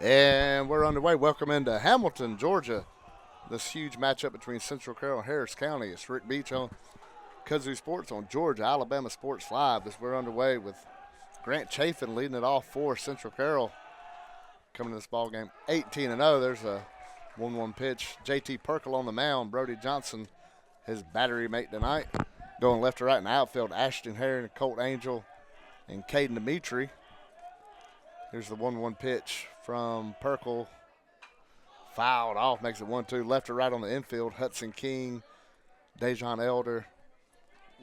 And we're underway. Welcome into Hamilton, Georgia. This huge matchup between Central Carroll and Harris County. It's Rick Beach on Kazoo Sports on Georgia, Alabama Sports Live. As we're underway with Grant Chafin leading it off for Central Carroll. Coming to this ball game 18-0. There's a 1-1 pitch. JT Perkle on the mound. Brody Johnson, his battery mate tonight. Going left to right in the outfield, Ashton Herring, Colt Angel, and Caden Dimitri. Here's the 1-1 pitch from Perkle. Fouled off, makes it 1-2. Left to right on the infield, Hudson King, Dejon Elder,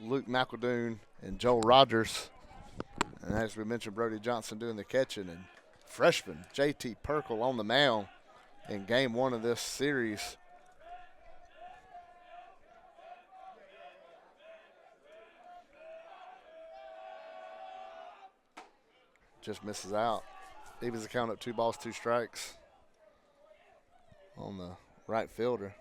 Luke McEldoon, and Joel Rogers. And as we mentioned, Brody Johnson doing the catching. And freshman JT Perkle on the mound in game one of this series. Just misses out. Evens the count up 2 balls, 2 strikes on the right fielder.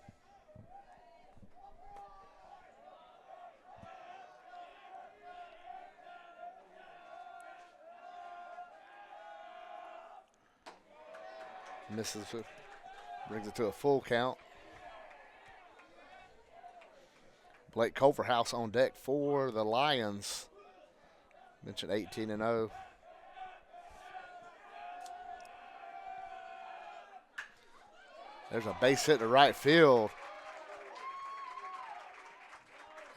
Misses, brings it to a full count. Blake Culverhouse on deck for the Lions. Mentioned 18-0. There's a base hit to right field.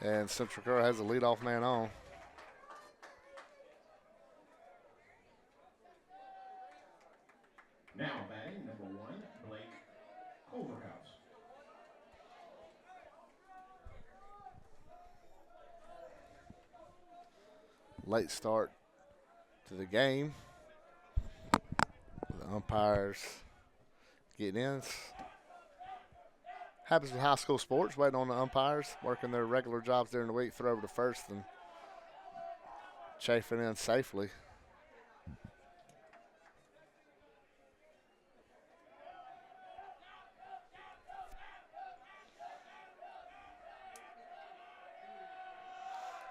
And Central Carroll has the leadoff man on. Now batting number 1, Blake Culverhouse. Late start to the game. The umpires getting in. Happens with high school sports, waiting on the umpires, working their regular jobs during the week, throw over to first and chafing in safely.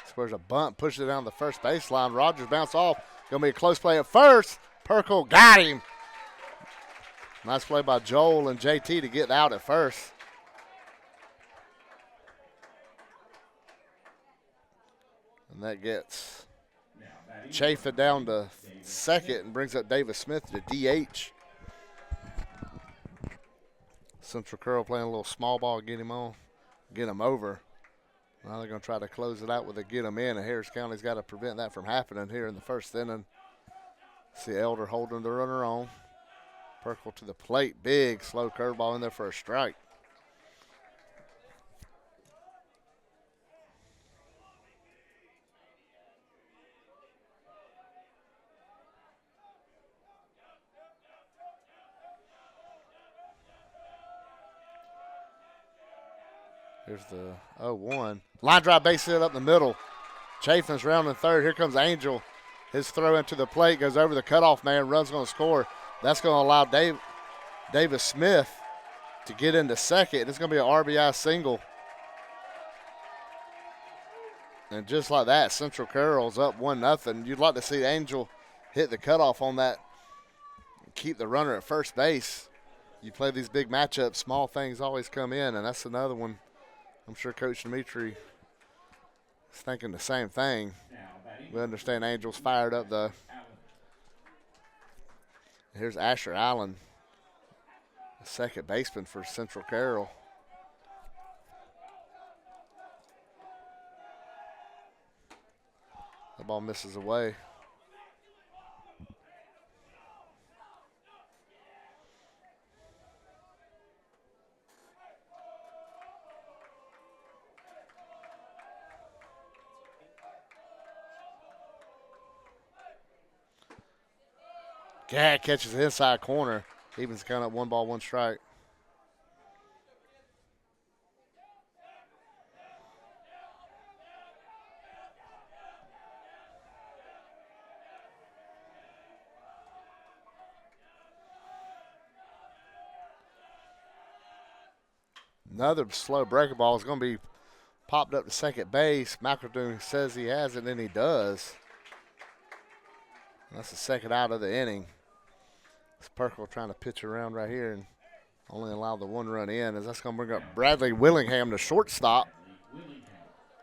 Squares a bunt, pushes it down the first baseline. Rogers bounce off. Going to be a close play at first. Perkle got him. Nice play by Joel and JT to get out at first. And that gets Chafin down to second and brings up Davis Smith to DH. Central Carroll playing a little small ball, get him over. Now they're going to try to close it out with a get him in, and Harris County's got to prevent that from happening here in the first inning. See Elder holding the runner on. Perkle to the plate, big slow curveball in there for a strike. Here's the 0-1. Line drive base hit up the middle. Chafin's rounding third. Here comes Angel. His throw into the plate goes over the cutoff man. Run's going to score. That's going to allow Davis Smith to get into second. It's going to be an RBI single. And just like that, Central Carroll's up 1-0. You'd like to see Angel hit the cutoff on that and keep the runner at first base. You play these big matchups, small things always come in, and that's another one. I'm sure Coach Dimitri is thinking the same thing. We understand Angel's fired up, though. Here's Asher Allen, the second baseman for Central Carroll. The ball misses away. Gad catches the inside corner. Evens count up 1 ball, 1 strike. Another slow breaker ball is going to be popped up to second base. McEldoon says he has it, and he does. That's the second out of the inning. Perkle trying to pitch around right here and only allow the 1 run in, as that's going to bring up Bradley Willingham, the shortstop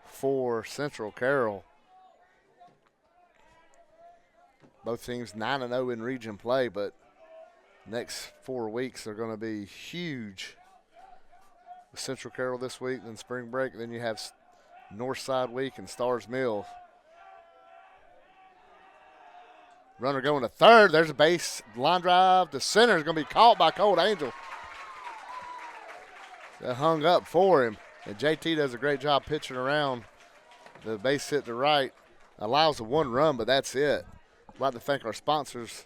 for Central Carroll. Both teams 9-0 in region play, but next 4 weeks are going to be huge. With Central Carroll this week, then spring break, then you have Northside week and Stars Mill. Runner going to third. There's a base line drive to center. Is going to be caught by Colt Angel. That hung up for him. And JT does a great job pitching around. The base hit to right. Allows a 1 run, but that's it. I'd like to thank our sponsors,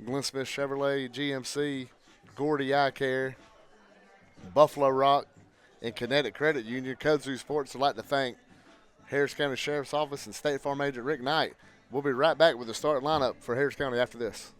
Glenn Smith Chevrolet, GMC, Gordy Eye Care, Buffalo Rock, and Kinetic Credit Union. Kudzu Sports would like to thank Harris County Sheriff's Office and State Farm Agent Rick Knight. We'll be right back with the starting lineup for Harris County after this.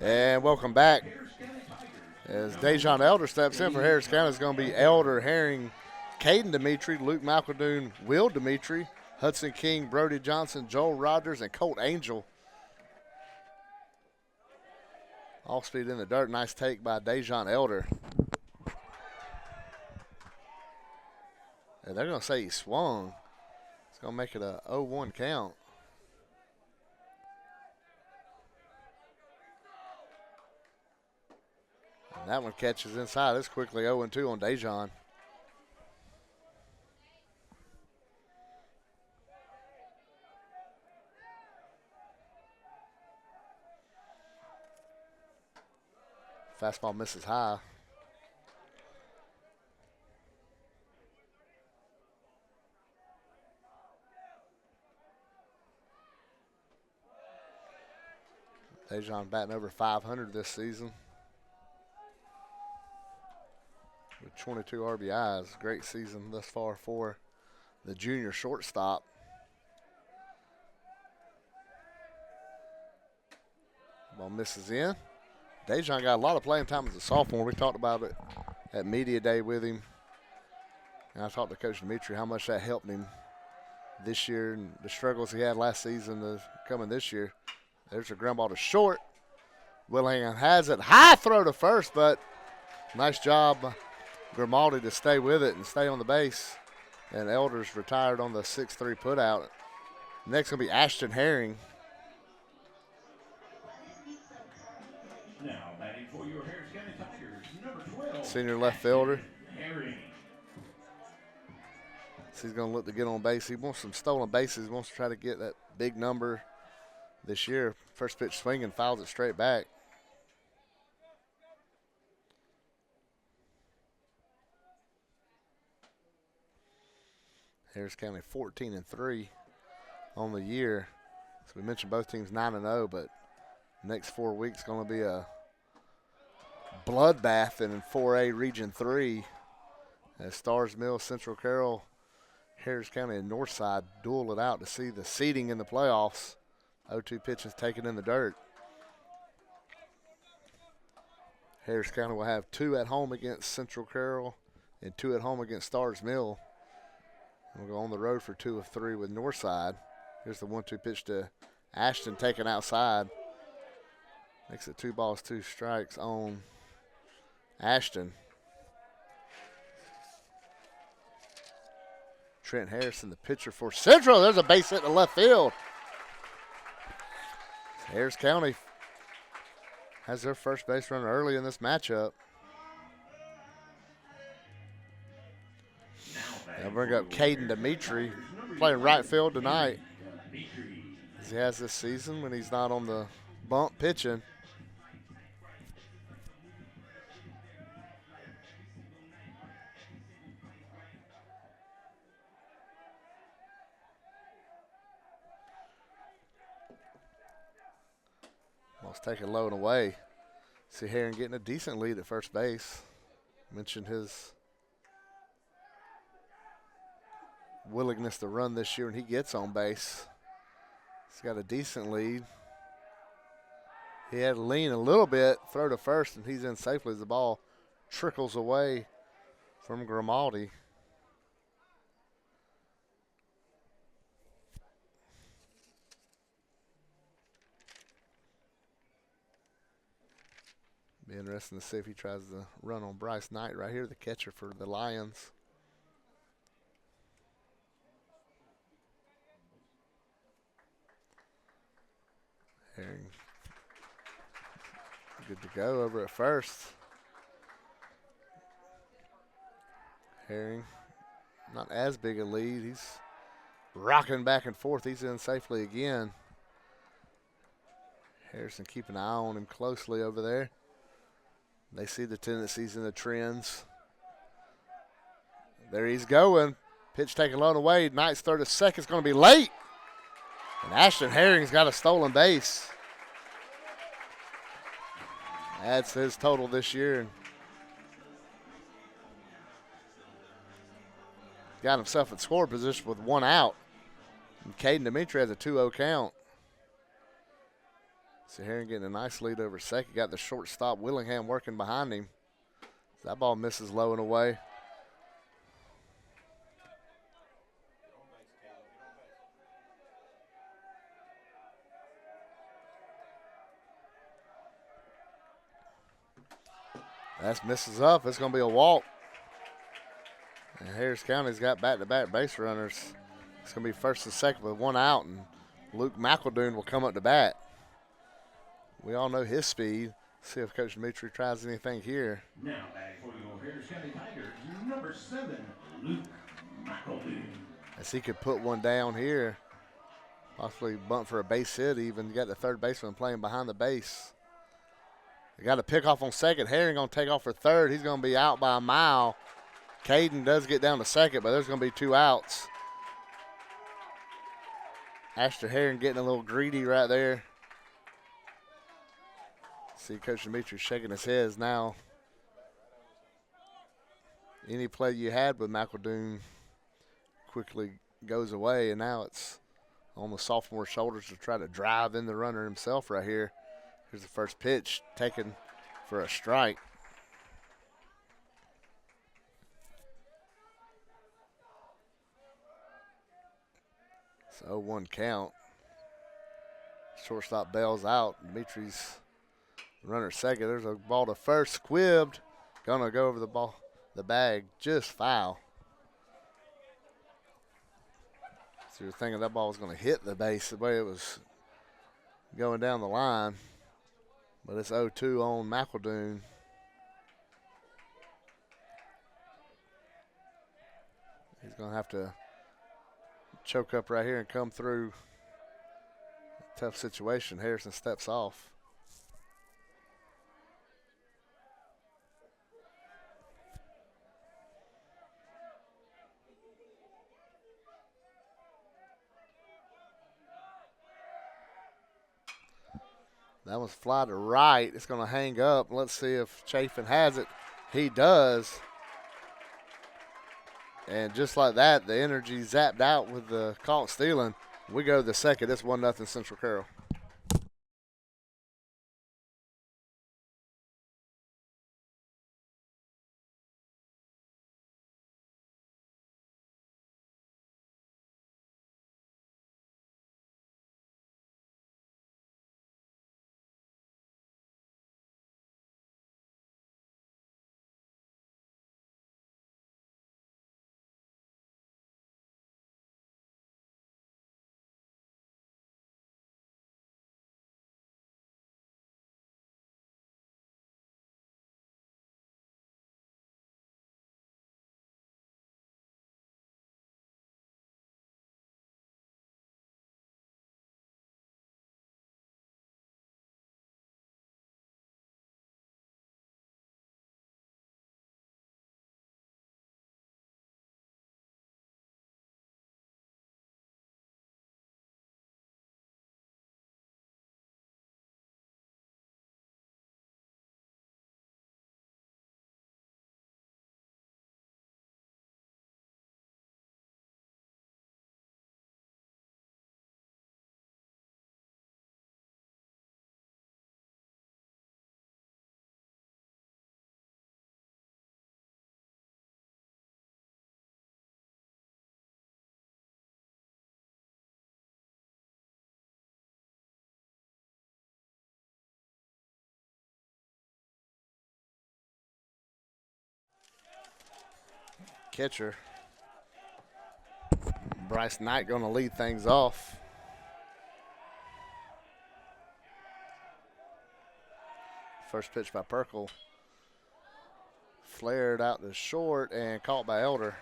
And welcome back. As Dejon Elder steps in for Harris County, it's going to be Elder, Herring, Caden Dimitri, Luke McEldoon, Will Dimitri, Hudson King, Brody Johnson, Joel Rogers, and Colt Angel. All speed in the dirt. Nice take by Dejon Elder. And they're going to say he swung. It's going to make it a 0-1 count. And that one catches inside. It's quickly 0-2 on Dejon. Fastball misses high. Dejon batting over 500 this season with 22 RBIs. Great season thus far for the junior shortstop. Ball misses in. Dejon got a lot of playing time as a sophomore. We talked about it at media day with him. And I talked to Coach Dimitri how much that helped him this year and the struggles he had last season coming this year. There's a ground ball to short. Willingham has it. High throw to first, but nice job, Grimaldi, to stay with it and stay on the base. And Elders retired on the 6-3 putout. Next going to be Ashton Herring. Now batting for your Harris County Tigers, number 12. Senior left fielder. Herring. So he's going to look to get on base. He wants some stolen bases. He wants to try to get that big number this year. First pitch swinging, fouls it straight back. Harris County 14-3 on the year. So we mentioned both teams 9-0, but next 4 weeks going to be a bloodbath in 4A Region 3 as Stars Mill, Central Carroll, Harris County, and Northside duel it out to see the seeding in the playoffs. 0-2 pitch is taken in the dirt. Harris County will have 2 at home against Central Carroll and 2 at home against Stars Mill. We'll go on the road for 2 of 3 with Northside. Here's the 1-2 pitch to Ashton, taken outside. Makes it 2 balls, 2 strikes on Ashton. Trent Harrison, the pitcher for Central. There's a base hit to left field. Harris County has their first base runner early in this matchup. They'll bring up Caden Dimitri, playing right field tonight, as he has this season when he's not on the bump pitching. Ball's taken low and away. See Heron getting a decent lead at first base. Mentioned his willingness to run this year when he gets on base. He's got a decent lead. He had to lean a little bit, throw to first, and he's in safely as the ball trickles away from Grimaldi. Be interesting to see if he tries to run on Bryce Knight right here, the catcher for the Lions. Herring good to go over at first. Herring not as big a lead. He's rocking back and forth. He's in safely again. Harrison keeping an eye on him closely over there. They see the tendencies and the trends. There he's going. Pitch taken low and away. Knight's throw to second is going to be late. And Ashton Herring's got a stolen base. That's his total this year. Got himself in score position with 1 out. And Caden Dimitri has a 2-0 count. So Herring getting a nice lead over second. Got the shortstop Willingham working behind him. That ball misses low and away. That misses up. It's going to be a walk. And Harris County's got back-to-back base runners. It's going to be first and second with 1 out, and Luke McEldoon will come up to bat. We all know his speed. See if Coach Dimitri tries anything here. Now back for your Harris County Tigers, number 7, Luke McEldoon. As he could put one down here, possibly bunt for a base hit even. You got the third baseman playing behind the base. They got a pick off on second. Herring going to take off for third. He's going to be out by a mile. Caden does get down to second, but there's going to be 2 outs. Ashton Herring getting a little greedy right there. See Coach Dimitri shaking his head now. Any play you had with McEldoon quickly goes away, and now it's on the sophomore's shoulders to try to drive in the runner himself right here. Here's the first pitch taken for a strike. It's 0-1 count. Shortstop bails out. Dimitri's runner second. There's a ball to first. Squibbed. Gonna go over the bag. Just foul. So you're thinking that ball was going to hit the base the way it was going down the line. But it's 0-2 on McEldoon. He's going to have to choke up right here and come through. Tough situation. Harrison steps off. That one's fly to right. It's going to hang up. Let's see if Chafin has it. He does. And just like that, the energy zapped out with the caught stealing. We go to the second. It's 1-0 Central Carroll. Catcher Bryce Knight going to lead things off. First pitch by Perkle. Flared out to short and caught by Elder.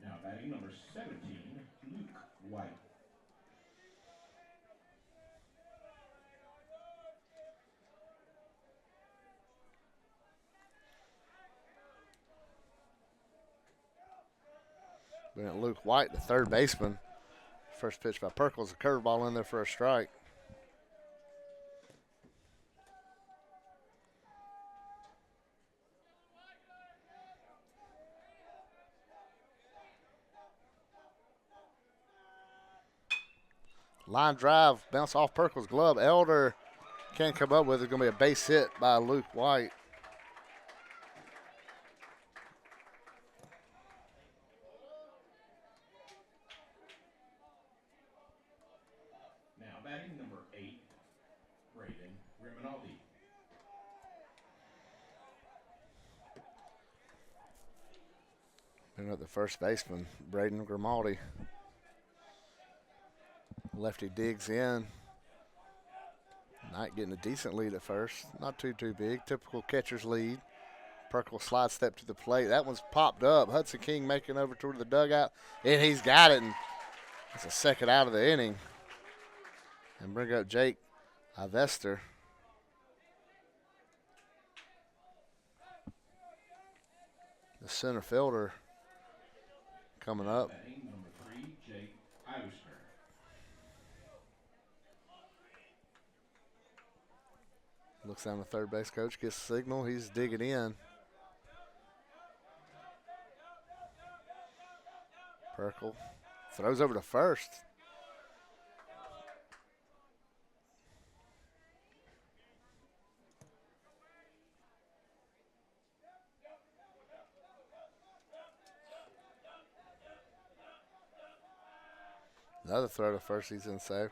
Now batting number 17, Luke White. Been Luke White, the third baseman. First pitch by Perkle's a curveball in there for a strike. Line drive, bounce off Perkle's glove. Elder can't come up with it. It's going to be a base hit by Luke White. Now batting number 8, Braden Grimaldi. Bring up the first baseman, Braden Grimaldi. Lefty digs in. Knight getting a decent lead at first. Not too big. Typical catcher's lead. Perkle slide step to the plate. That one's popped up. Hudson King making over toward the dugout. And he's got it. And it's a second out of the inning. And bring up Jake Ivester. The center fielder coming up. Batting number 3, Jake Ivester. Looks down the third base coach, gets the signal. He's digging in. Perkle throws over to first. Another throw to first, he's in safe.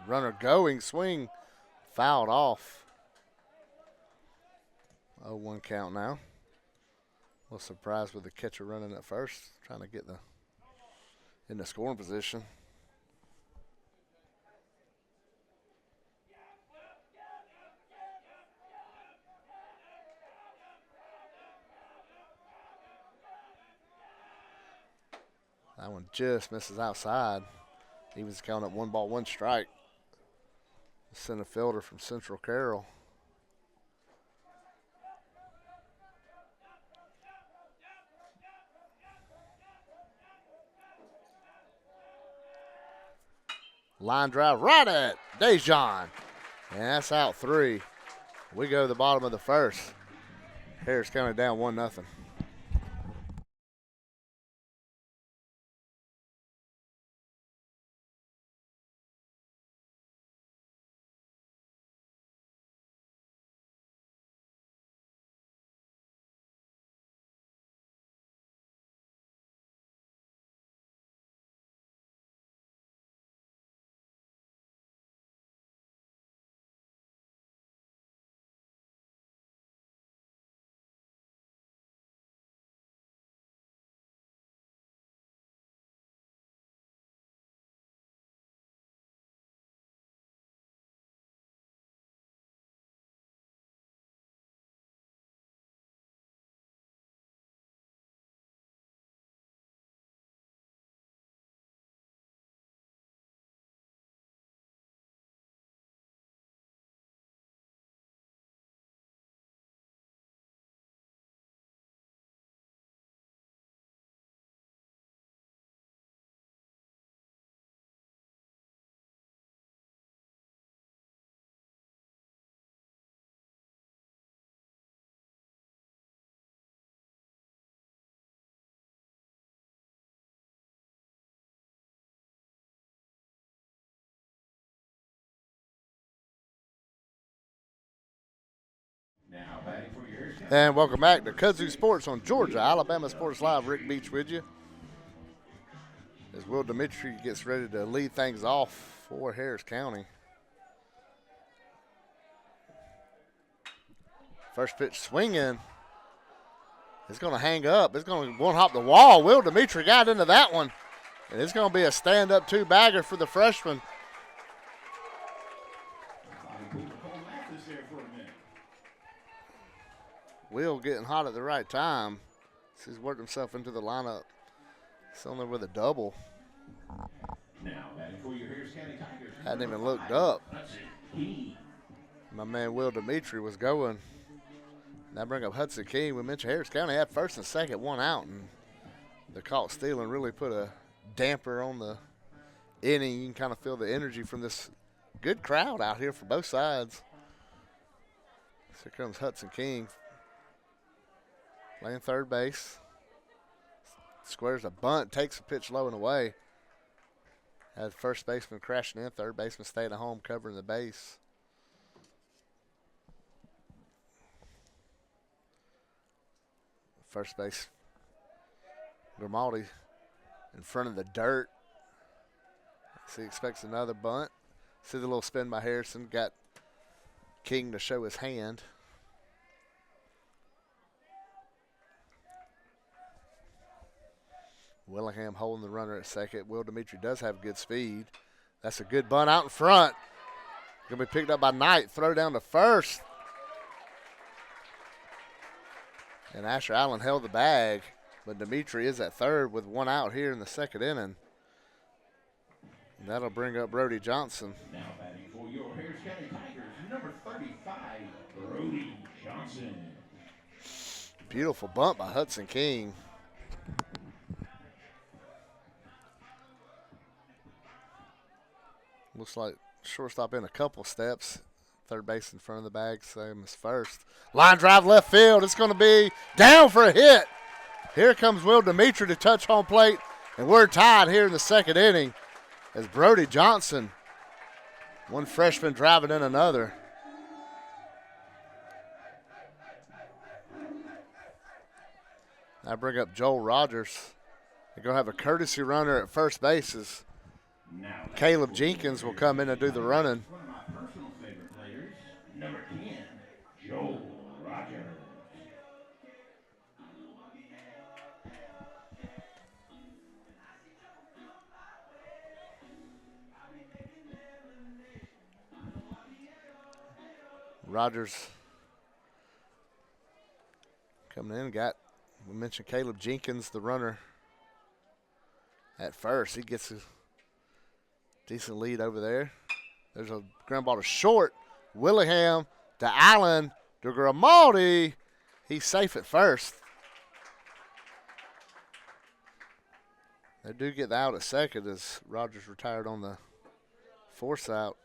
Runner going, swing, fouled off. 0-1 count now. A little surprised with the catcher running at first, trying to get in the scoring position. That one just misses outside. He was counting up 1 ball, 1 strike. Center fielder from Central Carroll. Line drive right at Dejon. And that's out 3. We go to the bottom of the first. Harris County down 1-0. Now batting for your Harris County. And welcome back to Kudzu Sports on Georgia Alabama Sports Live. Rick Beach with you. As Will Dimitri gets ready to lead things off for Harris County. First pitch swinging. It's going to hang up. It's going to one-hop the wall. Will Dimitri got into that one. And it's going to be a stand-up 2-bagger for the freshman. Will getting hot at the right time. He's worked himself into the lineup. He's on there with a double. Now batting for your Harris County Tigers. Hadn't even looked up. Hudson King. My man Will Dimitri was going. Now bring up Hudson King. We mentioned Harris County had first and second, 1 out, and the caught stealing really put a damper on the inning. You can kind of feel the energy from this good crowd out here for both sides. So here comes Hudson King playing third base. Squares a bunt, takes a pitch low and away. Had first baseman crashing in, third baseman staying at home covering the base. First base, Grimaldi in front of the dirt. So he expects another bunt. See the little spin by Harrison. Got King to show his hand. Willingham holding the runner at second. Will Dimitri does have good speed. That's a good bunt out in front. Going to be picked up by Knight. Throw down to first. And Asher Allen held the bag, but Dimitri is at third with 1 out here in the second inning. And that'll bring up Brody Johnson. Now batting for your Harris County Tigers, number 35, Brody Johnson. Beautiful bunt by Hudson King. Looks like shortstop in a couple steps. Third base in front of the bag, same as first. Line drive left field. It's going to be down for a hit. Here comes Will Dimitri to touch home plate, and we're tied here in the second inning as Brody Johnson, one freshman driving in another. I bring up Joel Rogers. They're going to have a courtesy runner at first bases. Caleb Jenkins will come in and do the running. One of my personal favorite players, number 10, Joel Rogers. Rogers coming in. We mentioned Caleb Jenkins, the runner, at first. He gets a decent lead over there. There's a ground ball to short. Willingham to Allen to Grimaldi. He's safe at first. They do get the out at second as Rogers retired on the force out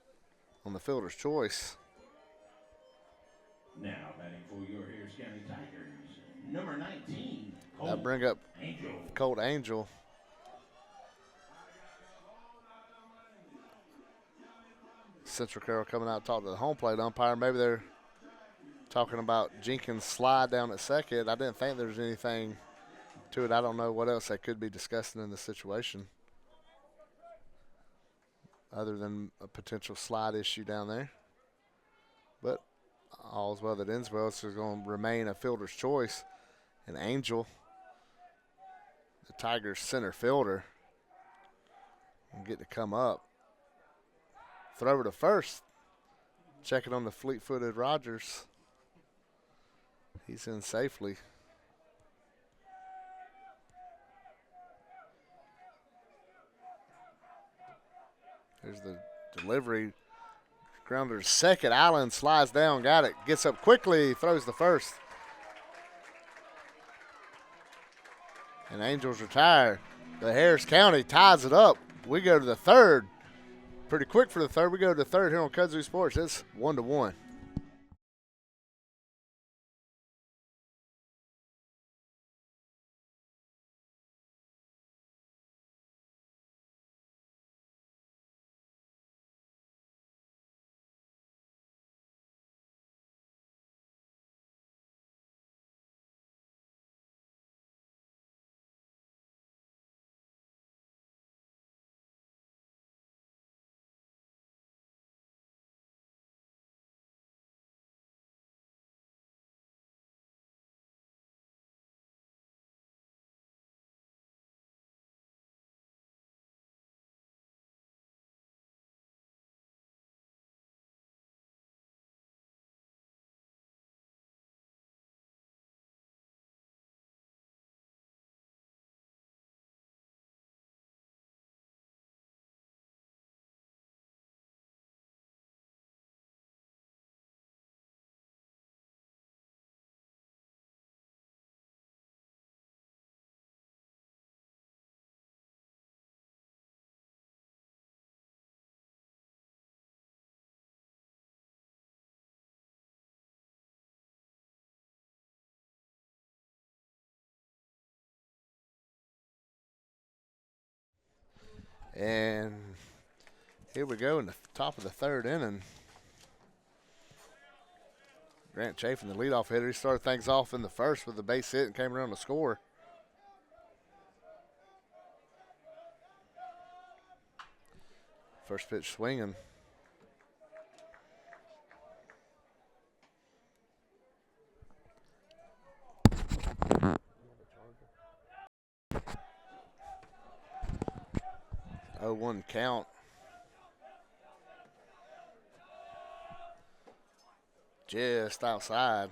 on the fielder's choice. Now batting for your Harris County Tigers, number 19, That'll bring up Angel. Colt Angel. Central Carroll coming out to talk to the home plate umpire. Maybe they're talking about Jenkins' slide down at second. I didn't think there was anything to it. I don't know what else they could be discussing in the situation other than a potential slide issue down there. But all's well that ends well. It's going to remain a fielder's choice. And Angel, the Tigers' center fielder, will get to come up. Throw over to first. Checking on the fleet-footed Rogers. He's in safely. Here's the delivery. Grounder to second. Allen slides down, got it. Gets up quickly, throws the first. And Angels retire. The Harris County ties it up. We go to the third. Pretty quick for the third. We go to the third here on Kudzu Sports. It's 1-1. And here we go in the top of the third inning. Grant Chafin, the leadoff hitter, he started things off in the first with the base hit and came around to score. First pitch swinging. Oh, 1 count. Just outside.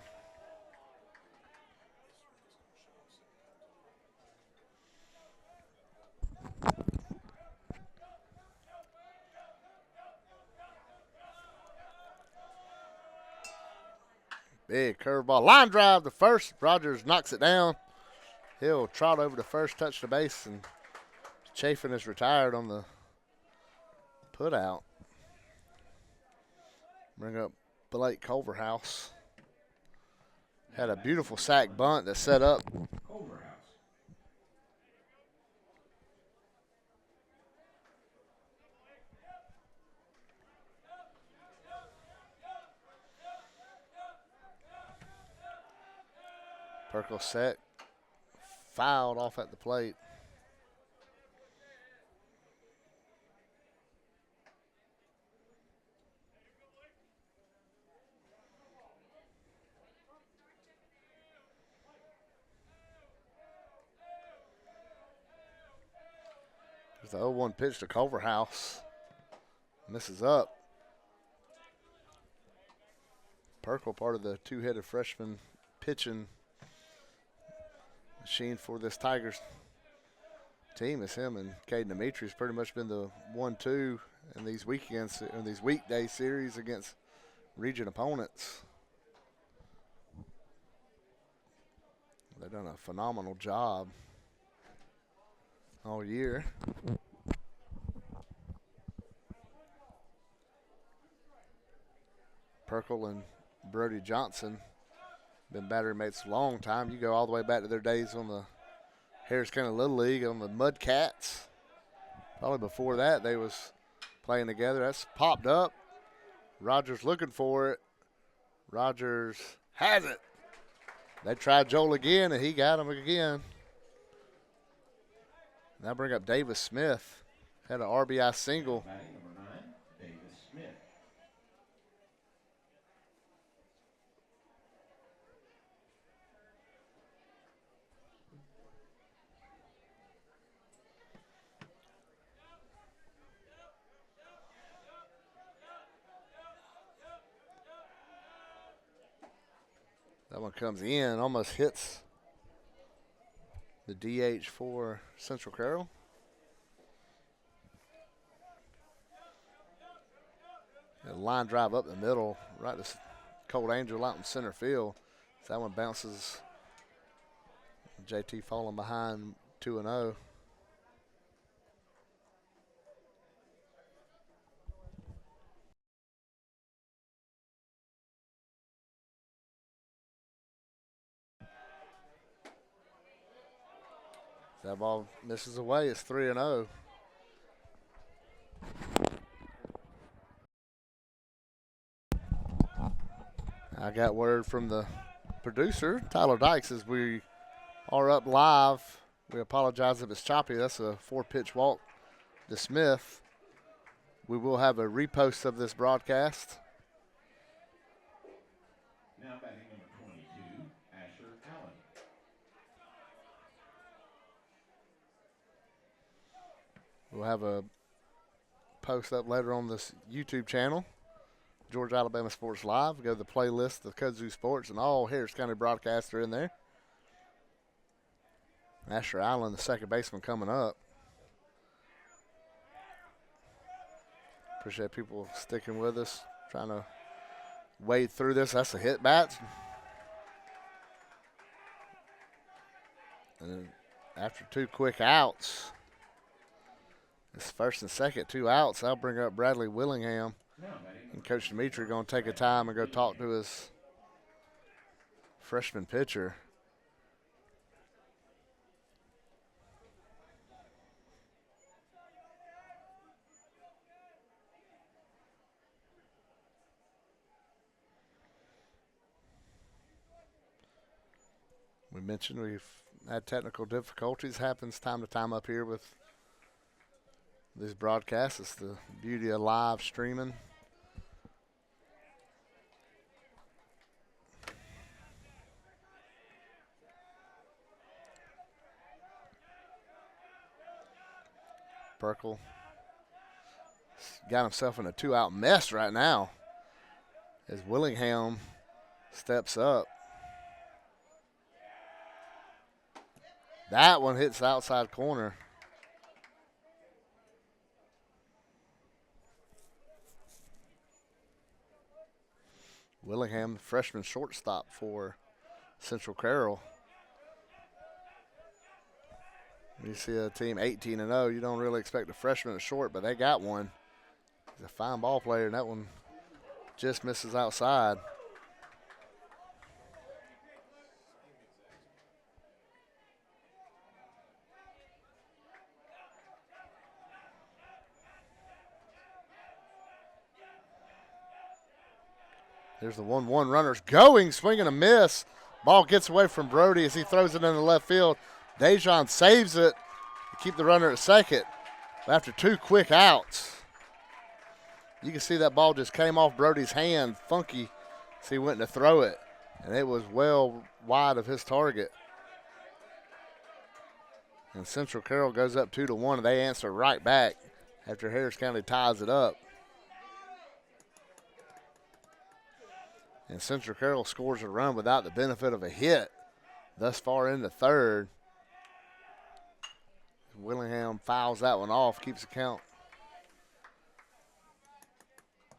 Big curveball. Line drive to first. Rogers knocks it down. He'll trot over to first, touch the base, and Chafin is retired on the put out. Bring up Blake Culverhouse. Had a beautiful sack bunt that set up. Perkle set. Fouled off at the plate. There's the 0-1 pitch to Culverhouse. Misses up. Perkle, part of the two-headed freshman pitching machine for this Tigers team is him and Caden Dimitri's pretty much been the 1-2 in these weekends, in these weekday series against region opponents. They've done a phenomenal job all year. Perkle and Brody Johnson been battery mates a long time. You go all the way back to their days on the Harris County Little League on the Mudcats. Probably before that they was playing together. That's popped up. Rogers looking for it. Rogers has it. They tried Joel again, and he got him again. Now bring up Davis Smith. Had an RBI single. Batting number 9, Davis Smith. That one comes in, almost hits the DH for Central Carroll. A line drive up the middle, right to Cold Angel out in center field. So that one bounces. JT falling behind 2-0. That ball misses away. It's 3-0. I got word from the producer, Tyler Dykes, as we are up live. We apologize if it's choppy. That's a 4-pitch walk to Smith. We will have a repost of this broadcast. Now batting number 22, Asher Allen. We'll have a post up later on this YouTube channel, Georgia Alabama Sports Live. Go to the playlist of Kudzu Sports, and all Harris County broadcasts are in there. Asher Allen, the second baseman, coming up. Appreciate people sticking with us, trying to wade through this. That's a hit bat. And then after 2 quick outs, it's first and second, 2 outs. I'll bring up Bradley Willingham. And Coach Dimitri going to take a time and go talk to his freshman pitcher. We mentioned we've had technical difficulties. Happens time to time up here with these broadcasts. It's the beauty of live streaming. Perkle got himself in a 2-out mess right now as Willingham steps up. That one hits the outside corner. Willingham, the freshman shortstop for Central Carroll. You see a team 18-0. You don't really expect a freshman at short, but they got one. He's a fine ball player, and that one just misses outside. There's the 1-1 runners going, swinging a miss. Ball gets away from Brody as he throws it into left field. Dejon saves it to keep the runner at second. But after 2 quick outs, you can see that ball just came off Brody's hand, funky, as he went to throw it. And it was well wide of his target. And Central Carroll goes up 2-1, and they answer right back after Harris County ties it up. And Central Carroll scores a run without the benefit of a hit thus far in the third. Willingham fouls that one off, keeps the count.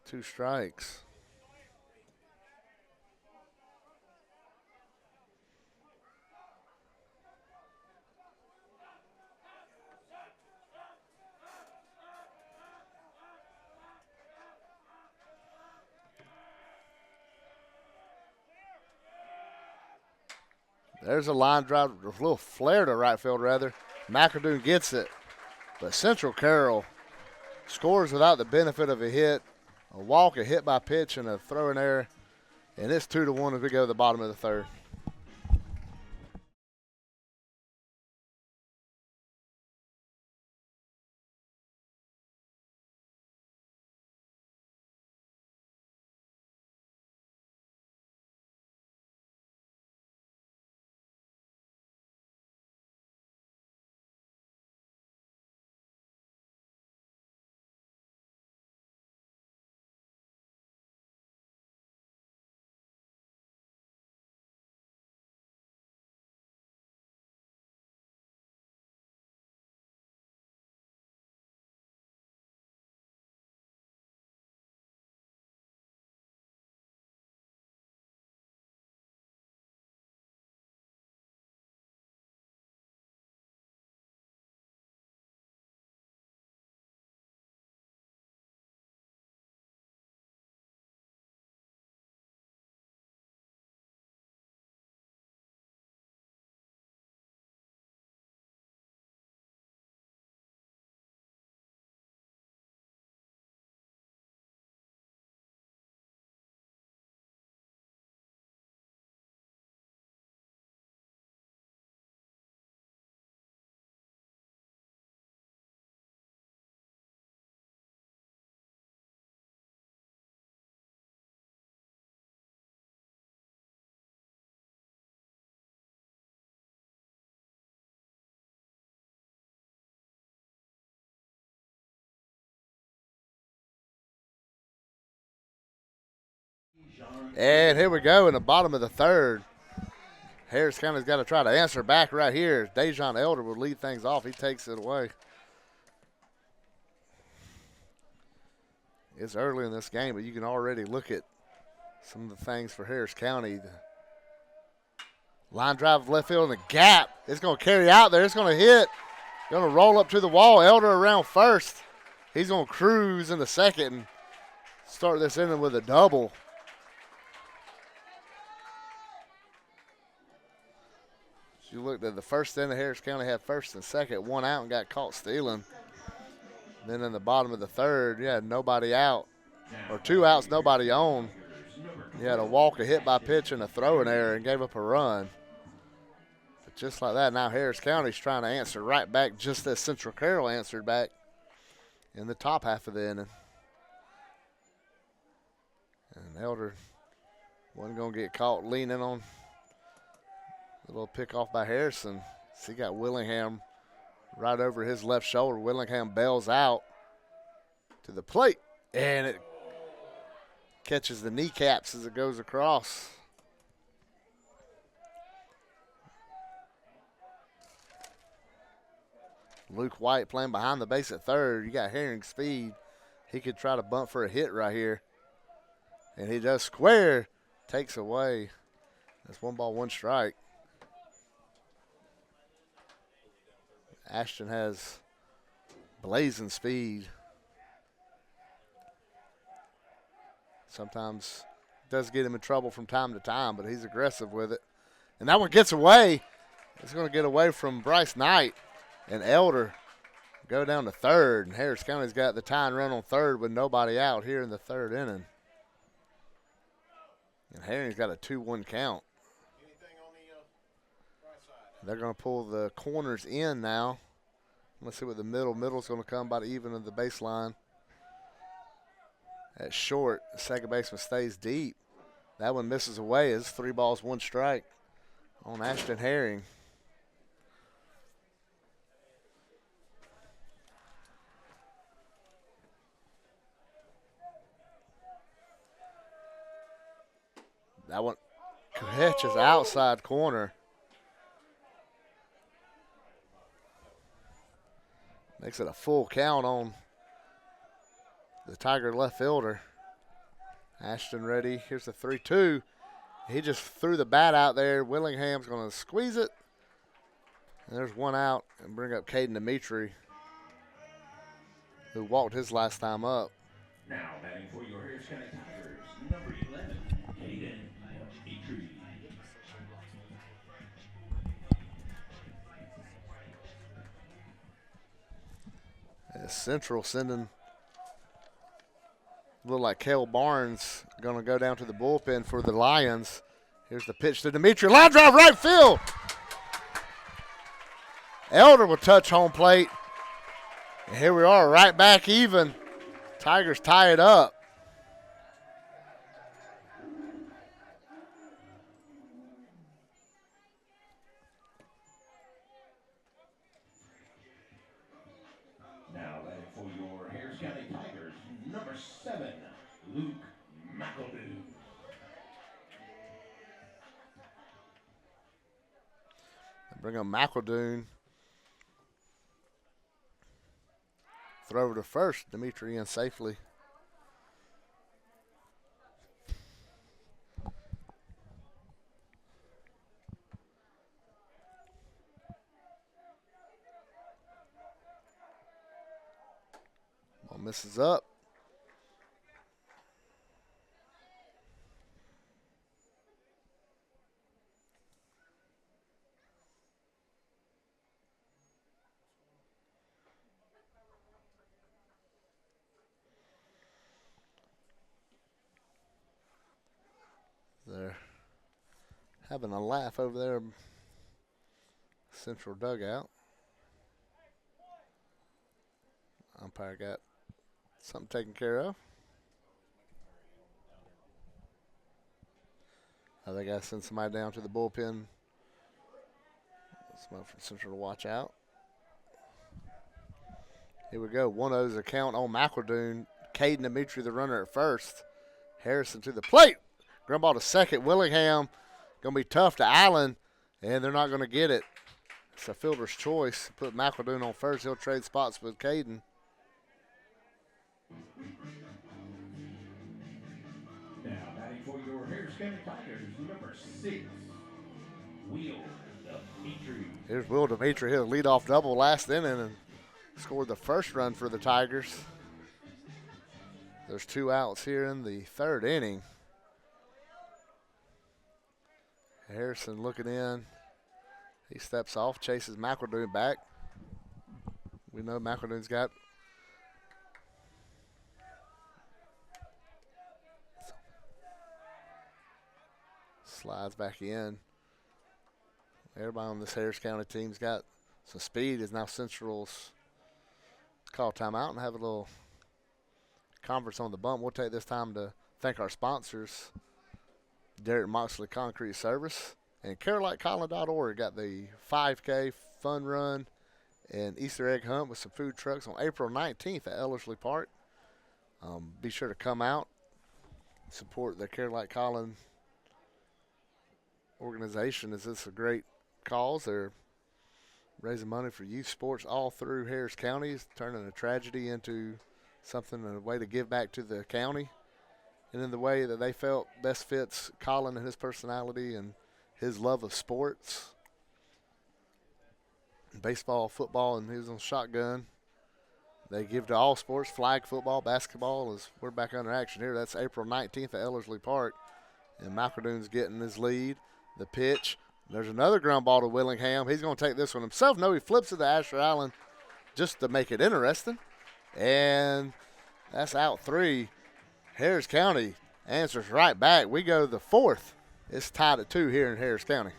2 strikes. There's a line drive, a little flare to right field, rather. McAdoon gets it. But Central Carroll scores without the benefit of a hit, a walk, a hit by pitch, and a throw in error. And it's 2-1 as we go to the bottom of the third. And here we go in the bottom of the third. Harris County's got to try to answer back right here. Dejon Elder will lead things off. He takes it away. It's early in this game, but you can already look at some of the things for Harris County. The line drive left field in the gap. It's going to carry out there. It's going to hit. Going to roll up to the wall. Elder around first. He's going to cruise in the second and start this inning with a double. You looked at the first inning, Harris County had first and second, 1 out and got caught stealing. Then in the bottom of the third, you had nobody out, or 2 outs, nobody on. You had a walk, a hit by pitch, and a throw in error and gave up a run. But just like that, now Harris County's trying to answer right back just as Central Carroll answered back in the top half of the inning. And Elder wasn't going to get caught leaning on a little pick off by Harrison. So he got Willingham right over his left shoulder. Willingham bails out to the plate, and it catches the kneecaps as it goes across. Luke White playing behind the base at third. You got Herring speed. He could try to bunt for a hit right here. And he does square. Takes away. That's 1 ball, 1 strike. Ashton has blazing speed. Sometimes does get him in trouble from time to time, but he's aggressive with it. And that one gets away. It's going to get away from Bryce Knight. And Elder go down to third. And Harris County's got the tying run on third with nobody out here in the third inning. And Herring's got a 2-1 count. They're going to pull the corners in now. Let's see what the middle. Middle's going to come about even of the baseline. At short, the second baseman stays deep. That one misses away. It's 3 balls, 1 strike on Ashton Herring. That one catches outside corner. Makes it a full count on the Tiger left fielder. Ashton ready. Here's the 3-2. He just threw the bat out there. Willingham's going to squeeze it. And there's one out and bring up Caden Dimitri, who walked his last time up. Now batting for your Harris County Tigers, number 11, Caden Dimitri. Central sending, look like Cale Barnes going to go down to the bullpen for the Lions. Here's the pitch to Dimitri. Line drive right field. Elder will touch home plate. And here we are, right back even. Tigers tie it up. Now batting for your Harris County Tigers, number 7, Luke McEldew. Bring up McEldoon. Throw over to first. Dimitri in safely. Ball misses up. They're having a laugh over there, Central dugout. Umpire got something taken care of. They got to send somebody down to the bullpen. Somebody from Central to watch out. Here we go. 1-0 is a count on McEldoon. Caden Dimitri, the runner at first. Harrison to the plate. Ground ball to second. Willingham going to be tough to Allen, and they're not going to get it. It's a fielder's choice. Put McEldoon on first. He'll trade spots with Caden. Now batting for your Harris County Tigers, number 6, Will Dimitri. Here's Will Dimitri. He'll lead off double last inning and scored the first run for the Tigers. There's 2 outs here in the third inning. Harrison looking in. He steps off, chases McEldoon back. We know McEldoon's got slides back in. Everybody on this Harris County team's got some speed. Is now Central's call timeout and have a little conference on the bump. We'll take this time to thank our sponsors. Derek Moxley Concrete Service and CaroliteColin.org got the 5K fun run and Easter egg hunt with some food trucks on April 19th at Ellerslie Park. Be sure to come out, support the Carolite Collin organization, as it's a great cause. They're raising money for youth sports all through Harris County, turning a tragedy into something, a way to give back to the county. And in the way that they felt best fits Colin and his personality and his love of sports. Baseball, football, and he was on shotgun. They give to all sports, flag football, basketball, as we're back under action here. That's April 19th at Ellerslie Park. And McEldoon's getting his lead. The pitch. There's another ground ball to Willingham. He's going to take this one himself. No, he flips it to Asher Allen just to make it interesting. And that's out 3. Harris County answers right back. We go to the 4th. It's tied at 2 here in Harris County.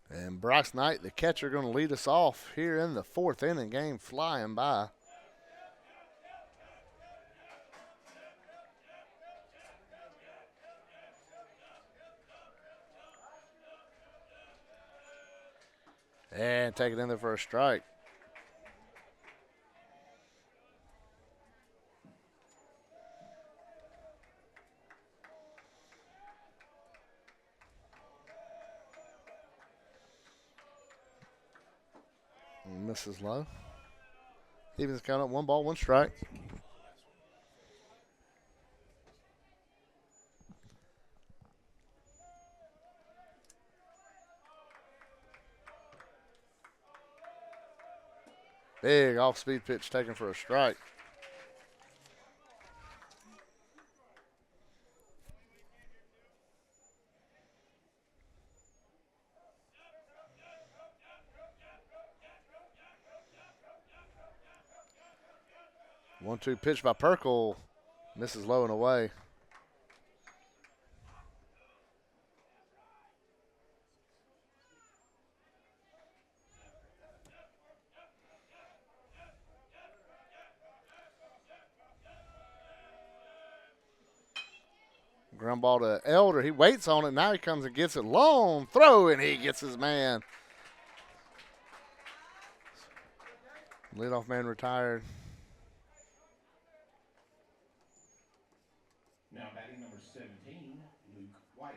And Bryce Knight, the catcher, going to lead us off here in the fourth inning. Game flying by. And take it in there for a strike. Misses low. Evens count up 1 ball, 1 strike. Big off-speed pitch taken for a strike. One-two pitch by Perkle. Misses low and away. Ground ball to Elder. He waits on it. Now he comes and gets it. Long throw, and he gets his man. Leadoff man retired. Now batting number 17, Luke White.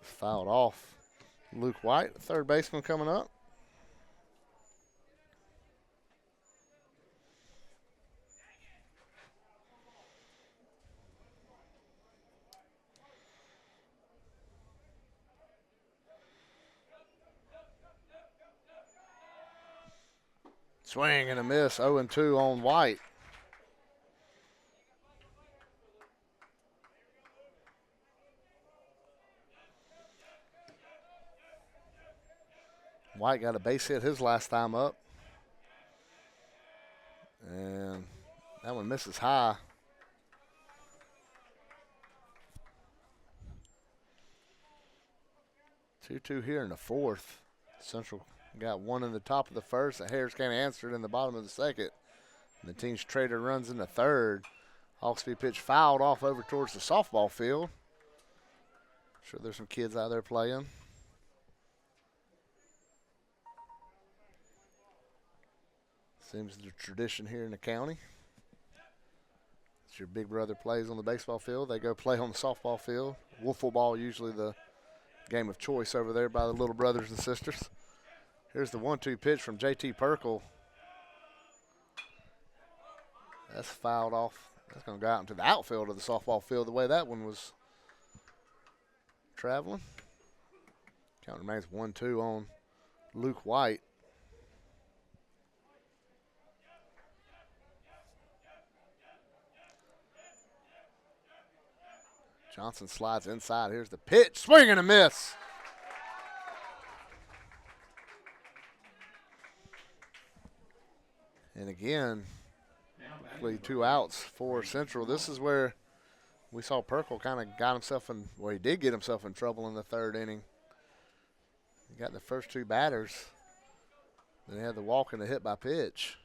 Fouled off. Luke White, third baseman, coming up. Swing and a miss. 0-2 on White. White got a base hit his last time up. And that one misses high. 2-2 here in the fourth. Central got one in the top of the first. The Harris County answered in the bottom of the second. And the team's trader runs in the third. Off-speed pitch fouled off over towards the softball field. Sure there's some kids out there playing. Seems the tradition here in the county. As your big brother plays on the baseball field, they go play on the softball field. Wiffle ball usually the game of choice over there by the little brothers and sisters. Here's the 1-2 pitch from JT Perkle. That's fouled off. That's going to go out into the outfield of the softball field the way that one was traveling. Count remains 1-2 on Luke White. Johnson slides inside. Here's the pitch. Swing and a miss. And again, play 2 outs for Central. This is where we saw Perkle kind of got himself in, well, he did get himself in trouble in the third inning. He got the first 2 batters. Then he had the walk and the hit by pitch.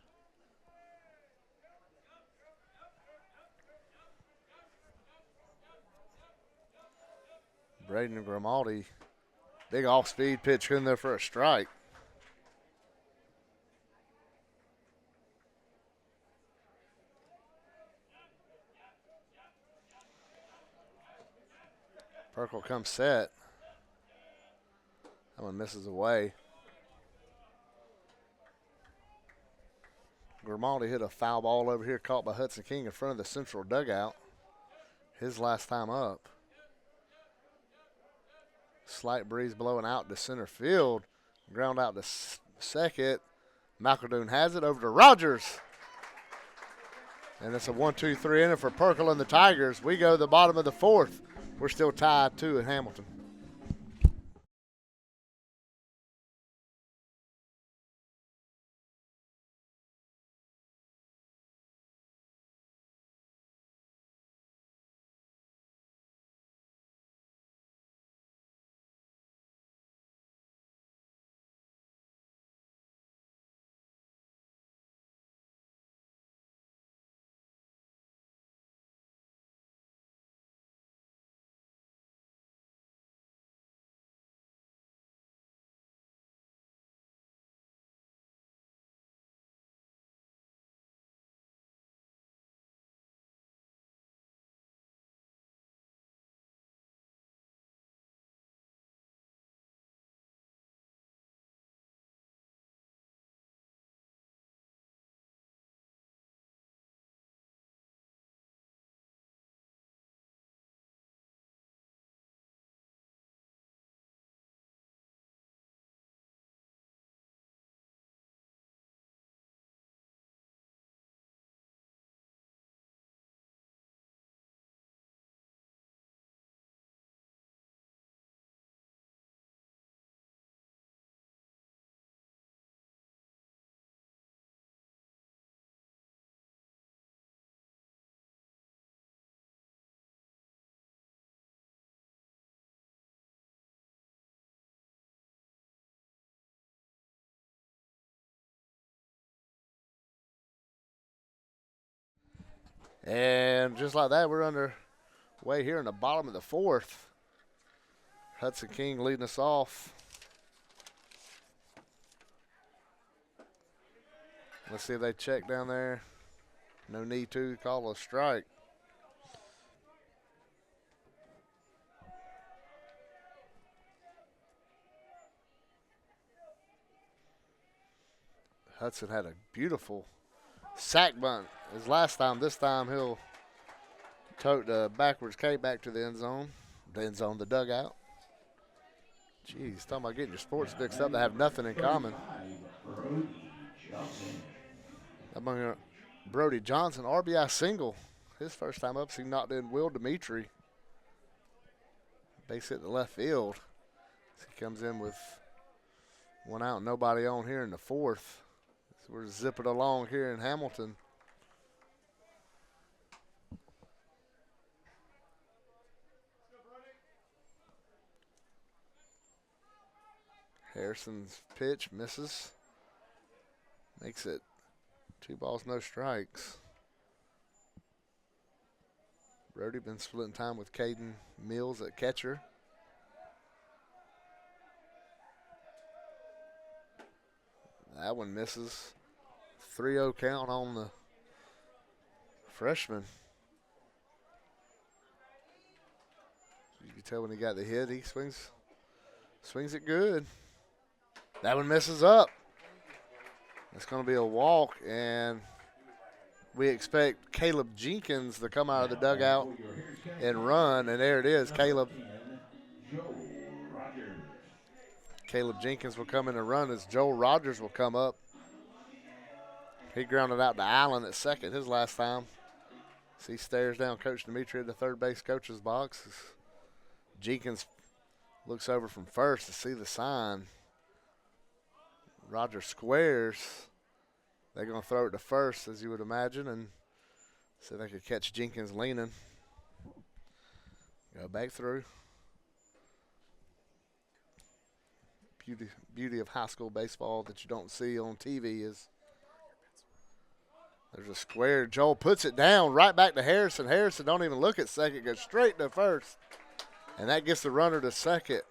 Braden Grimaldi, big off-speed pitch in there for a strike. Perkle comes set. That one misses away. Grimaldi hit a foul ball over here caught by Hudson King in front of the Central dugout. His last time up. Slight breeze blowing out to center field. Ground out to second. McEldoon has it over to Rogers. And it's a 1-2-3 inning for Perkle and the Tigers. We go to the bottom of the fourth. We're still tied 2 at Hamilton. And just like that, we're underway here in the bottom of the fourth. Hudson King leading us off. Let's see if they check down there. No need to call a strike. Hudson had a beautiful sack bunt his last time. This time he'll tote the backwards K back to the end zone. The dugout. Jeez, talking about getting your sports mixed up. They have nothing in common. Among Brody Johnson, RBI single. His first time up, so he knocked in Will Dimitri. Base hit the left field. So he comes in with one out, nobody on here in the fourth. So we're zipping along here in Hamilton. Harrison's pitch misses. Makes it 2 balls, no strikes. Brody been splitting time with Caden Mills at catcher. That one misses. 3-0 count on the freshman. You can tell when he got the hit, he swings it good. That one misses up. It's going to be a walk, and we expect Caleb Jenkins to come out of the dugout and run, and there it is, Caleb. Caleb Jenkins will come in and run as Joel Rogers will come up. He grounded out to Allen at second his last time. So he stares down Coach Dimitri at the third base coach's box. Jenkins looks over from first to see the sign. Rogers squares. They're going to throw it to first, as you would imagine, and see if they could catch Jenkins leaning. Go back through. Beauty of high school baseball that you don't see on TV is there's a square. Joel puts it down right back to Harrison. Harrison don't even look at second, goes straight to first. And that gets the runner to second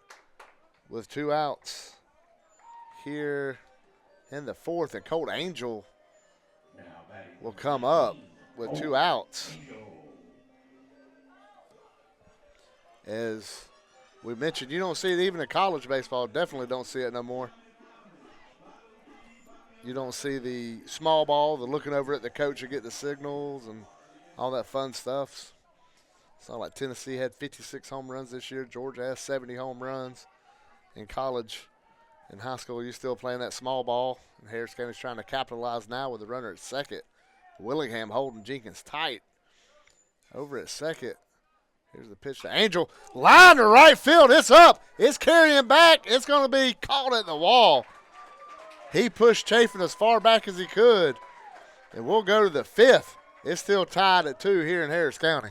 with 2 outs here in the fourth. And Colt Angel will come up with 2 outs. As we mentioned, you don't see it even in college baseball. Definitely don't see it no more. You don't see the small ball, the looking over at the coach to get the signals and all that fun stuff. It's not like Tennessee had 56 home runs this year. Georgia has 70 home runs. In college and high school, you're still playing that small ball. And Harris County's trying to capitalize now with the runner at second. Willingham holding Jenkins tight over at second. Here's the pitch to Angel. Line to right field. It's up. It's carrying back. It's going to be caught at the wall. He pushed Chafin as far back as he could. And we'll go to the fifth. It's still tied at 2 here in Harris County.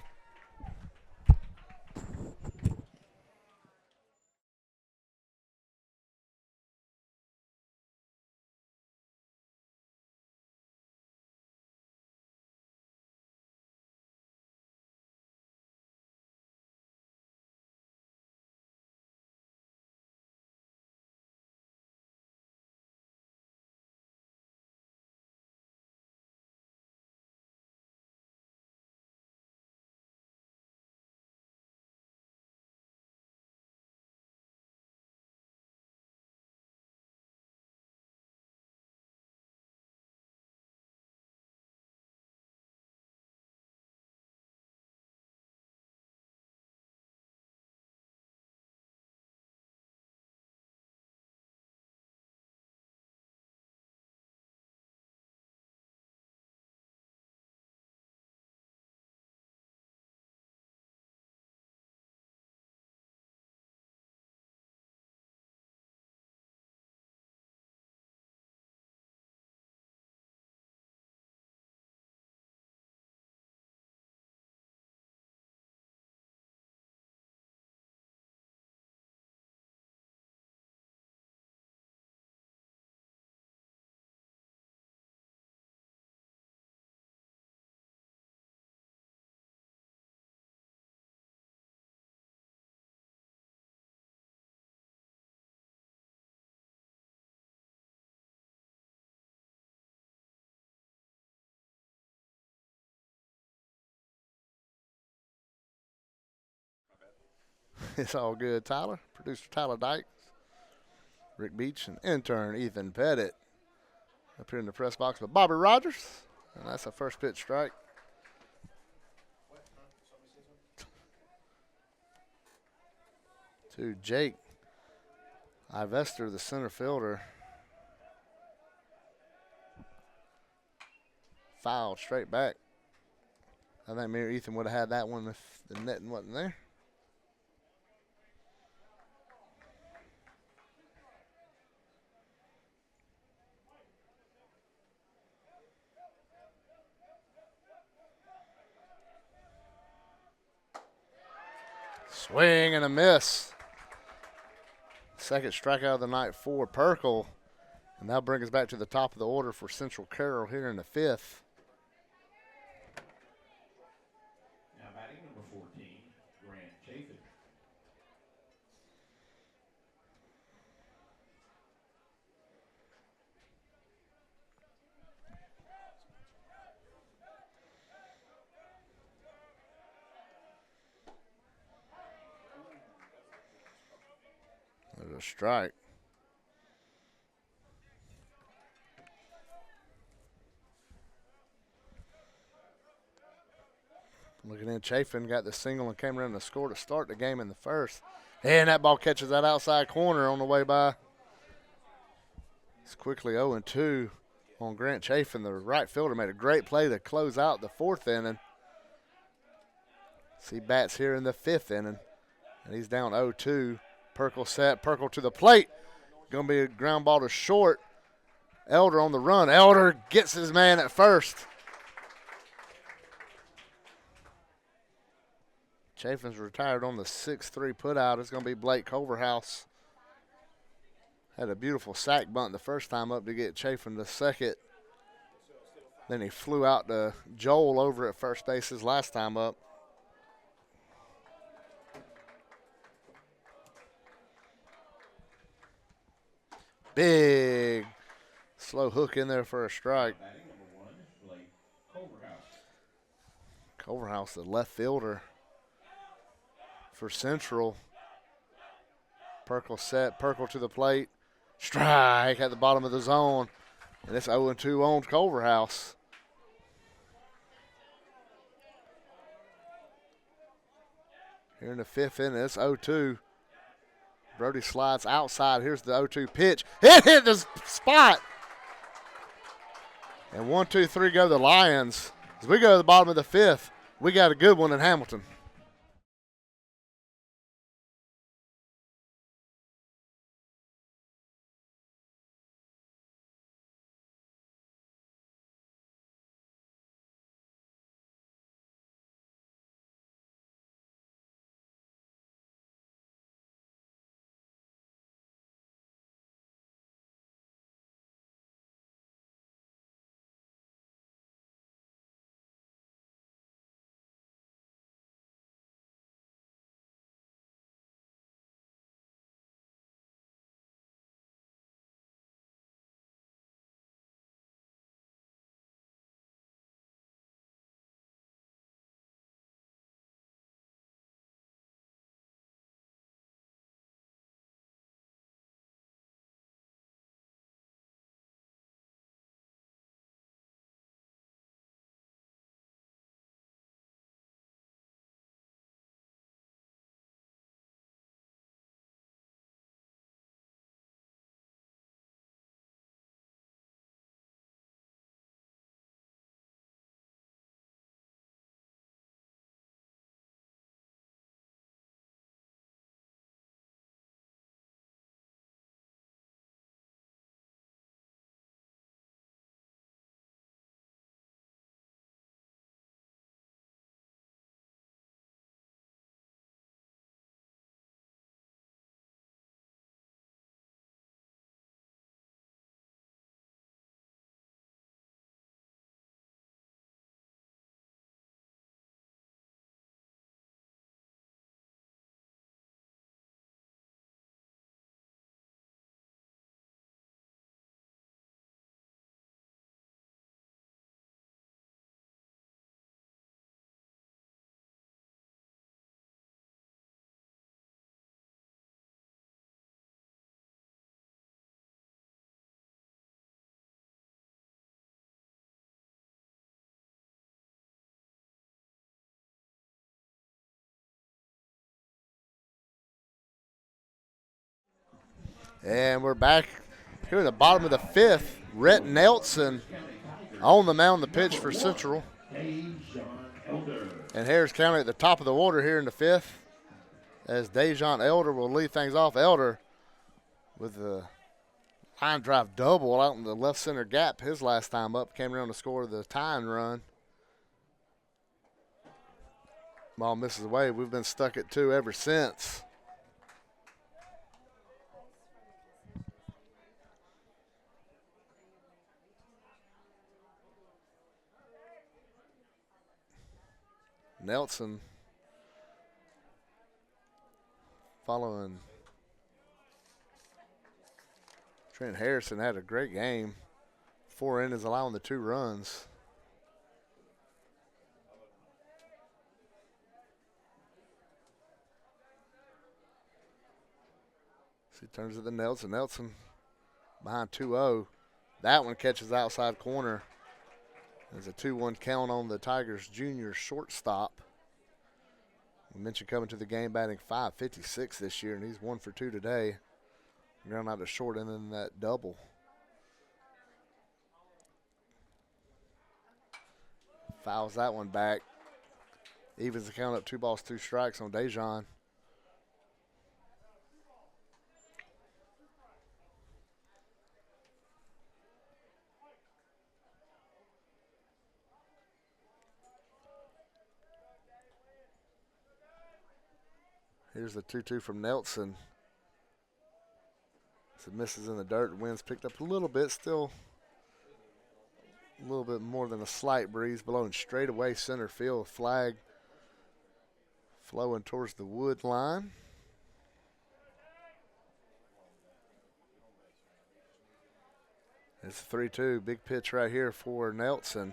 It's all good, Tyler. Producer Tyler Dyke, Rick Beach, and intern Ethan Pettit up here in the press box with Bobby Rogers. And that's a first pitch strike. To Jake Ivester, the center fielder. Fouled straight back. I think maybe Ethan would have had that one if the netting wasn't there. Swing and a miss. Second strikeout of the night for Perkle. And that'll bring us back to the top of the order for Central Carroll here in the fifth. Now batting number 14, Grant Chafin. There's a strike. Looking in, Chafin got the single and came around to score to start the game in the first. And that ball catches that outside corner on the way by. It's quickly 0-2 on Grant Chafin. The right fielder made a great play to close out the fourth inning. See bats here in the fifth inning. And he's down 0-2. Perkle set. Perkle to the plate. Going to be a ground ball to short. Elder on the run. Elder gets his man at first. Chafin's retired on the 6-3 putout. It's going to be Blake Culverhouse. Had a beautiful sack bunt the first time up to get Chafin to second. Then he flew out to Joel over at first base his last time up. Big slow hook in there for a strike. Batting number 1, Blake Culverhouse. Culverhouse, the left fielder for Central. Perkle set. Perkle to the plate. Strike at the bottom of the zone. And it's 0-2 on Culverhouse. Here in the fifth inning, it's 0-2. Brody slides outside. Here's the 0-2 pitch. It hit the spot. And 1, 2, 3 go the Lions. As we go to the bottom of the fifth, we got a good one in Hamilton. And we're back here in the bottom of the fifth. Rhett Nelson on the mound, the pitch for Central. And Harris County at the top of the order here in the fifth, as Dejon Elder will lead things off. Elder with the line drive double out in the left center gap his last time up. Came around to score the tying run. Ball misses away. We've been stuck at 2 ever since. Nelson following Trent Harrison had a great game. 4 innings, allowing the 2 runs. So he turns it to Nelson. Nelson behind 2-0. That one catches outside corner. There's a 2-1 count on the Tigers junior shortstop. We mentioned coming to the game batting .556 this year, and he's 1 for 2 today. Ground out to short and then that double. Fouls that one back. Evens the count up, 2 balls, 2 strikes on Dejon. Here's the 2-2 from Nelson. So misses in the dirt. Wind's picked up a little bit. Still a little bit more than a slight breeze. Blowing straight away center field. Flag flowing towards the wood line. It's 3-2. Big pitch right here for Nelson.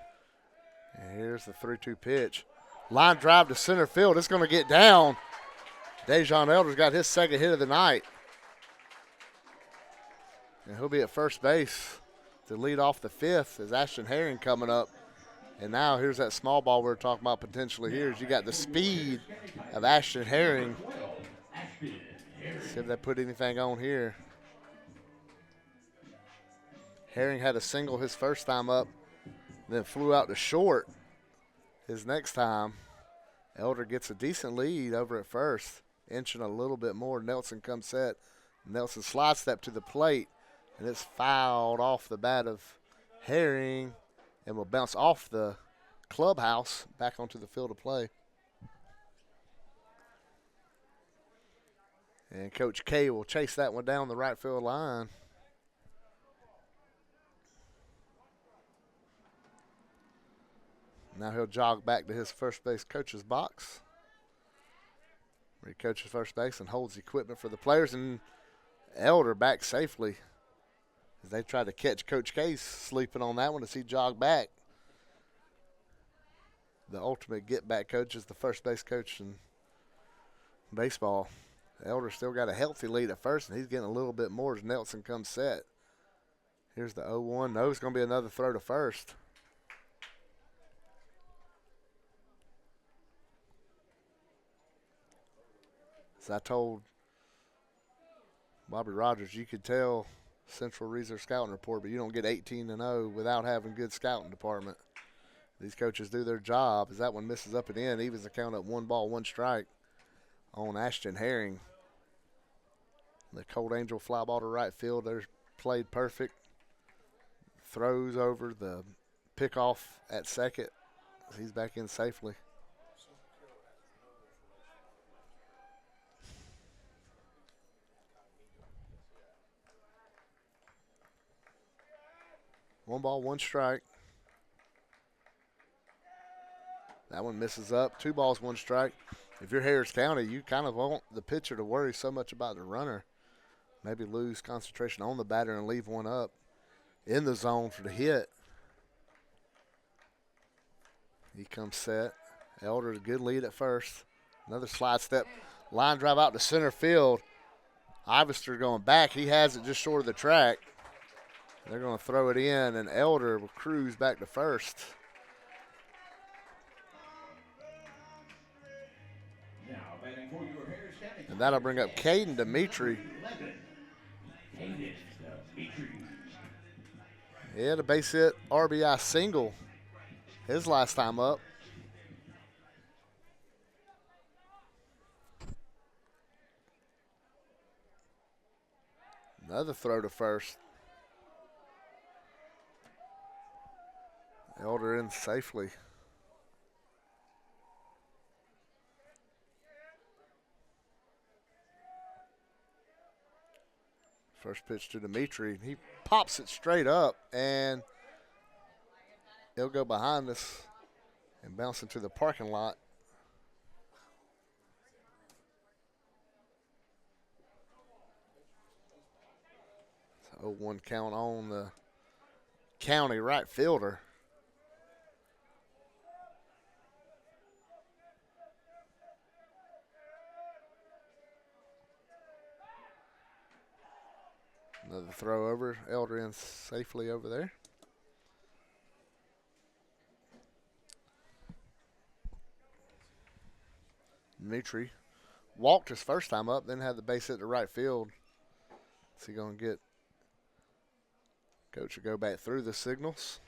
And here's the 3-2 pitch. Line drive to center field. It's going to get down. Dejon Elder's got his second hit of the night. And he'll be at first base to lead off the fifth as Ashton Herring coming up. And now here's that small ball we were talking about potentially here. Is you got the speed of Ashton Herring. See if they put anything on here. Herring had a single his first time up, then flew out to short his next time. Elder gets a decent lead over at first, inching a little bit more. Nelson comes set. Nelson slide step to the plate, and it's fouled off the bat of Herring and will bounce off the clubhouse back onto the field of play. And Coach K will chase that one down the right field line. Now he'll jog back to his first base coach's box, where he coaches first base and holds equipment for the players. And Elder back safely as they try to catch Coach Case sleeping on that one as he jogged back. The ultimate get-back coach is the first base coach in baseball. Elder still got a healthy lead at first, and he's getting a little bit more as Nelson comes set. Here's the 0-1. No, it's going to be another throw to first. As I told Bobby Rogers, you could tell Central Reserve Scouting Report, but you don't get 18-0 without having good scouting department. These coaches do their job. As that one misses up and in, evens the count up 1 ball, 1 strike on Ashton Herring. The Cold Angel fly ball to right field. They're played perfect. Throws over the pickoff at second. He's back in safely. One ball, 1 strike. That one misses up. 2 balls, 1 strike. If you're Harris County, you kind of want the pitcher to worry so much about the runner. Maybe lose concentration on the batter and leave one up in the zone for the hit. He comes set. Elder, good lead at first. Another slide step. Line drive out to center field. Ivester going back. He has it just short of the track. They're going to throw it in, and Elder will cruise back to first. Now batting for your Harris County And that'll bring up Caden Dimitri. He had a base hit RBI single his last time up. Another throw to first. Elder in safely. First pitch to Dimitri. He pops it straight up, and he'll go behind us and bounce into the parking lot. So 0-1 count on the county right fielder. Another throw over. Elder in safely over there. Dimitri walked his first time up, then had the base hit to right field. Is he going to get Coach will go back through the signals.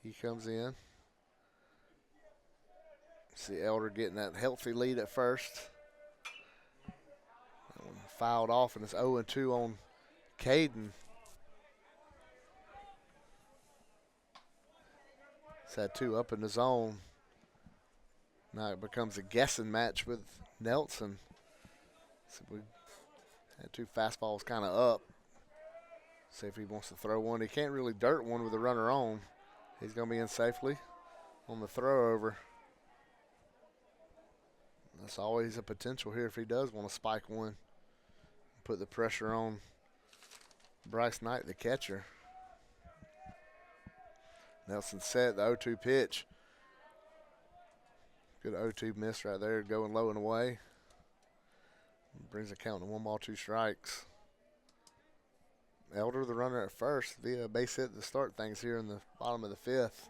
He comes in. See Elder getting that healthy lead at first. That one fouled off, and it's 0-2 on Caden. He's had two up in the zone. Now it becomes a guessing match with Nelson. So we had two fastballs kind of up. See if he wants to throw one. He can't really dirt one with a runner on. He's going to be in safely on the throw over. That's always a potential here if he does want to spike one. Put the pressure on Bryce Knight, the catcher. Nelson set the 0-2 pitch. Good 0-2 miss right there, going low and away. Brings the count to 1-2 strikes. Elder, the runner at first, via a base hit to start things here in the bottom of the fifth.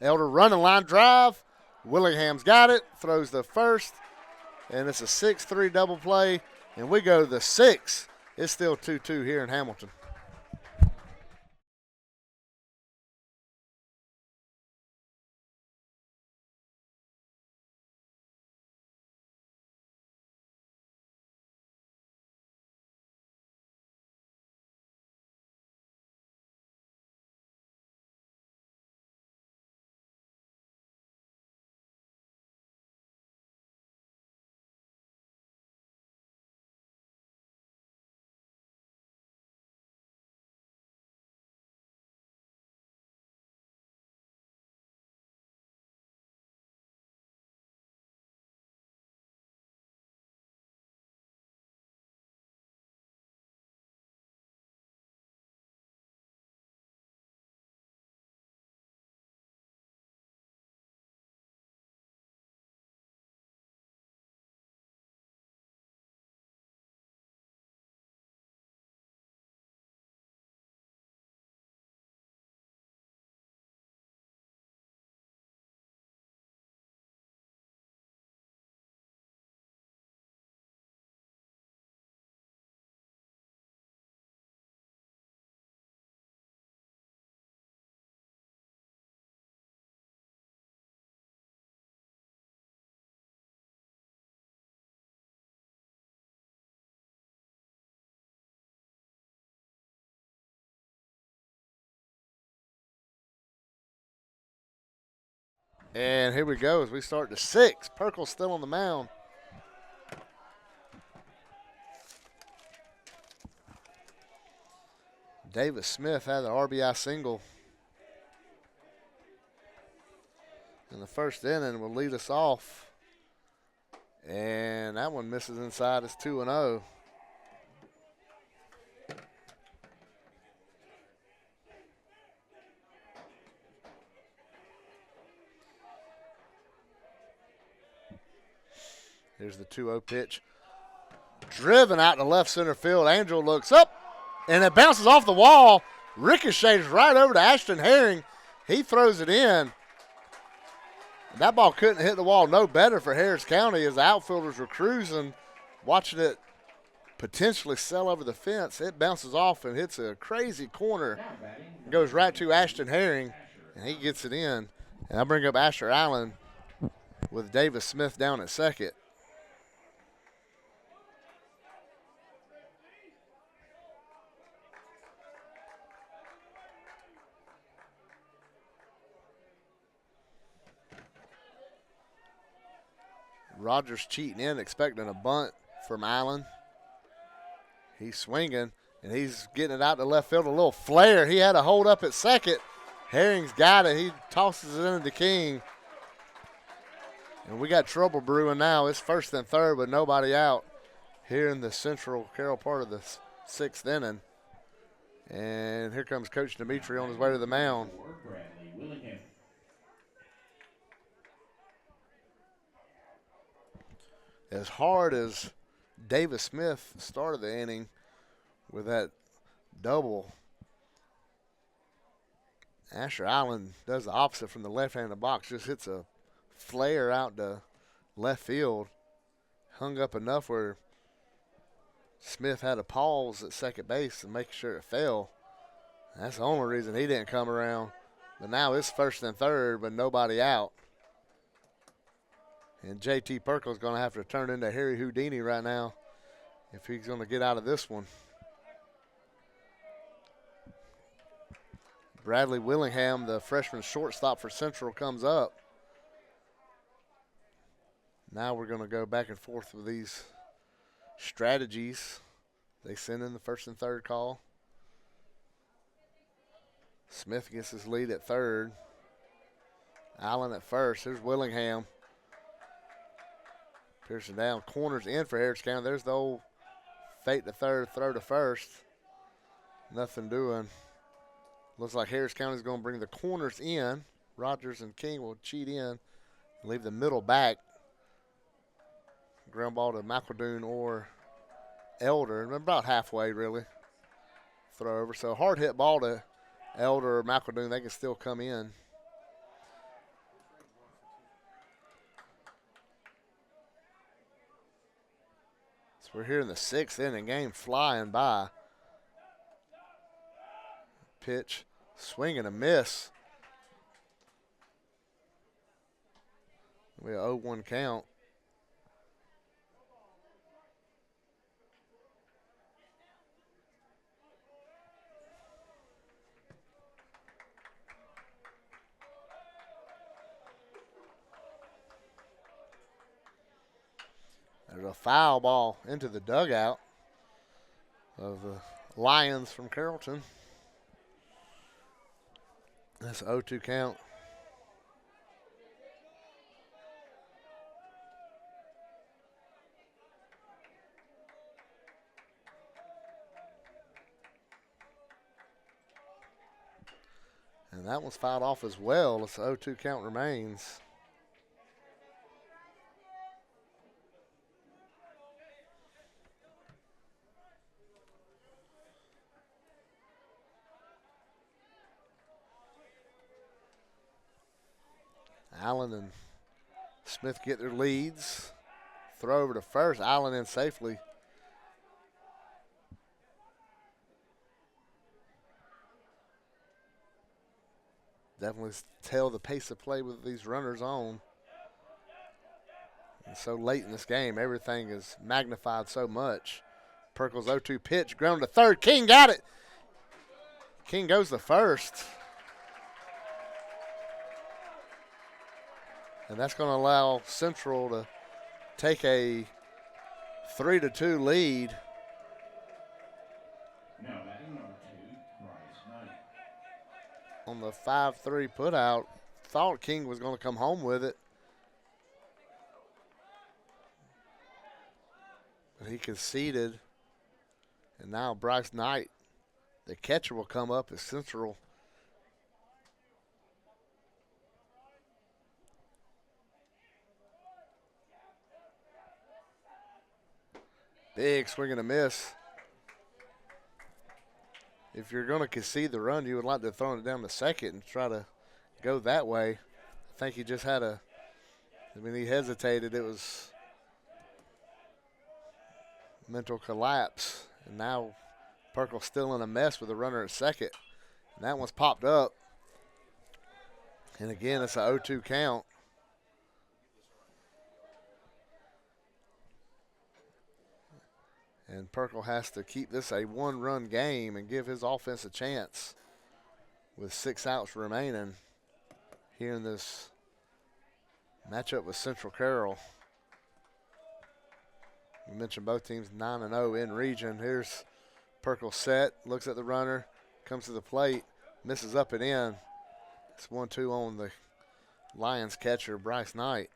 Elder running line drive. Willingham's got it, throws the first, and it's a 6-3 double play, and we go to the sixth. It's still 2-2 here in Hamilton. And here we go as we start the sixth. Perkle's still on the mound. Davis Smith had the RBI single in the first inning, will lead us off. And that one misses inside. It's 2-0. Here's the 2-0 pitch. Driven out to left center field. Angel looks up, and it bounces off the wall. Ricochets right over to Ashton Herring. He throws it in. That ball couldn't hit the wall no better for Harris County as the outfielders were cruising, watching it potentially sail over the fence. It bounces off and hits a crazy corner. Goes right to Ashton Herring, and he gets it in. And I bring up Asher Allen with Davis Smith down at second. Rogers cheating in, expecting a bunt from Allen. He's swinging, and he's getting it out to left field. A little flare. He had a hold up at second. Herring's got it. He tosses it into King. And we got trouble brewing now. It's first and third with nobody out here in the Central Carroll part of the sixth inning. And here comes Coach Dimitri on his way to the mound. As hard as Davis Smith started the inning with that double, Asher Allen does the opposite from the left hand of the box, just hits a flare out to left field. Hung up enough where Smith had to pause at second base and make sure it fell. That's the only reason he didn't come around. But now it's first and third, but nobody out. And J.T. Perkle's going to have to turn into Harry Houdini right now if he's going to get out of this one. Bradley Willingham, the freshman shortstop for Central, comes up. Now we're going to go back and forth with these strategies. They send in the first and third call. Smith gets his lead at third. Allen at first. Here's Willingham. Pearson down. Corners in for Harris County. There's the old fake to third, throw to first. Nothing doing. Looks like Harris County's going to bring the corners in. Rogers and King will cheat in. Leave the middle back. Ground ball to McEldoon or Elder. About halfway, really. Throw over. So hard hit ball to Elder or McEldoon. They can still come in. So we're here in the sixth inning. Game flying by. Pitch. Swing and a miss. We have 0-1 count. There's a foul ball into the dugout of the Lions from Carrollton. That's 0-2 count. And that one's fouled off as well. It's 0-2 count remains. Allen and Smith get their leads. Throw over to first. Allen in safely. Definitely tell the pace of play with these runners on. And so late in this game, everything is magnified so much. Perkle's 0-2 pitch, ground to third. King got it. King goes to first. And that's going to allow Central to take a 3-2 lead. Now batting number 2, Bryce Knight. On the 5-3 putout. Thought King was going to come home with it. But he conceded. And now Bryce Knight, the catcher, will come up as Central. Big swing and a miss. If you're going to concede the run, you would like to throw it down to second and try to go that way. I think he just had a I mean, he hesitated. It was mental collapse. And now Perkle's still in a mess with a runner at second. And that one's popped up. And again, it's an 0-2 count. And Perkle has to keep this a one-run game and give his offense a chance with 6 outs remaining here in this matchup with Central Carroll. We mentioned both teams 9-0 in region. Here's Perkle set, looks at the runner, comes to the plate, misses up and in. It's 1-2 on the Lions catcher, Bryce Knight.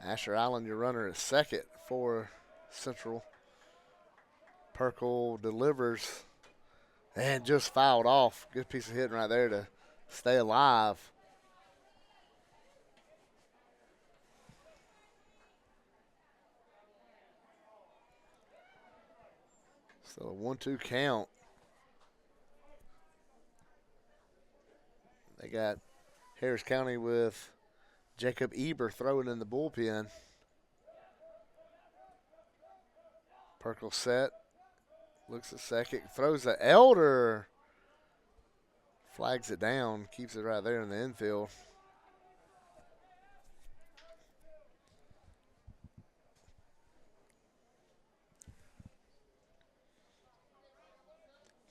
Asher Allen, your runner at second for Central. Perkle delivers and just fouled off. Good piece of hitting right there to stay alive. So a 1-2 count. They got Harris County with Jacob Eber throwing in the bullpen. Perkle set. Looks at second. Throws the Elder. Flags it down. Keeps it right there in the infield.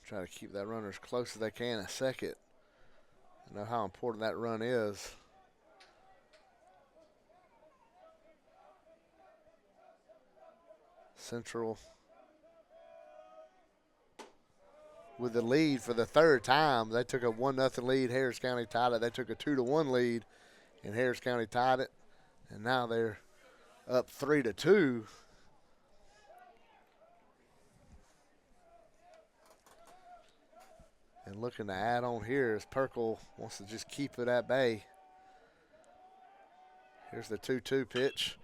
Try to keep that runner as close as they can at second. I know how important that run is. Central with the lead for the third time. They took a 1-0 lead. Harris County tied it. They took a 2-1 lead, and Harris County tied it. And now they're up 3-2. And looking to add on here as Perkle wants to just keep it at bay. Here's the 2-2 pitch.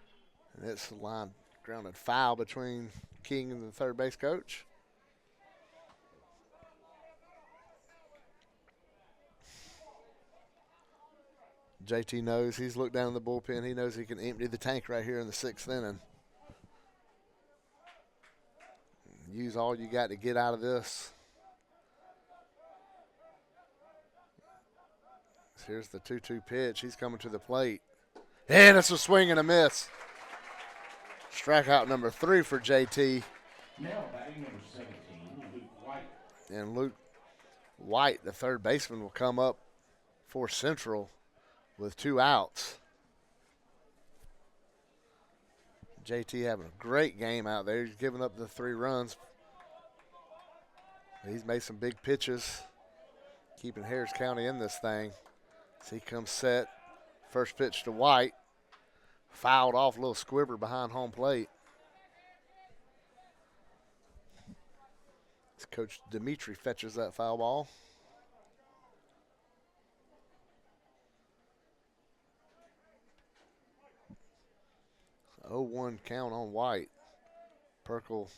And it's a line grounded foul between King and the third base coach. JT knows he's looked down in the bullpen. He knows he can empty the tank right here in the 6th inning. Use all you got to get out of this. Here's the 2-2 pitch. He's coming to the plate. And it's a swing and a miss. Strikeout number 3 for JT. Now batting number 17, Luke White. And Luke White, the third baseman, will come up for Central with 2 outs. JT having a great game out there. He's giving up the 3 runs. He's made some big pitches, keeping Harris County in this thing. So he comes set. First pitch to White. Fouled off, a little squibber behind home plate. Coach Dimitri fetches that foul ball. 0-1 count on White. Perkle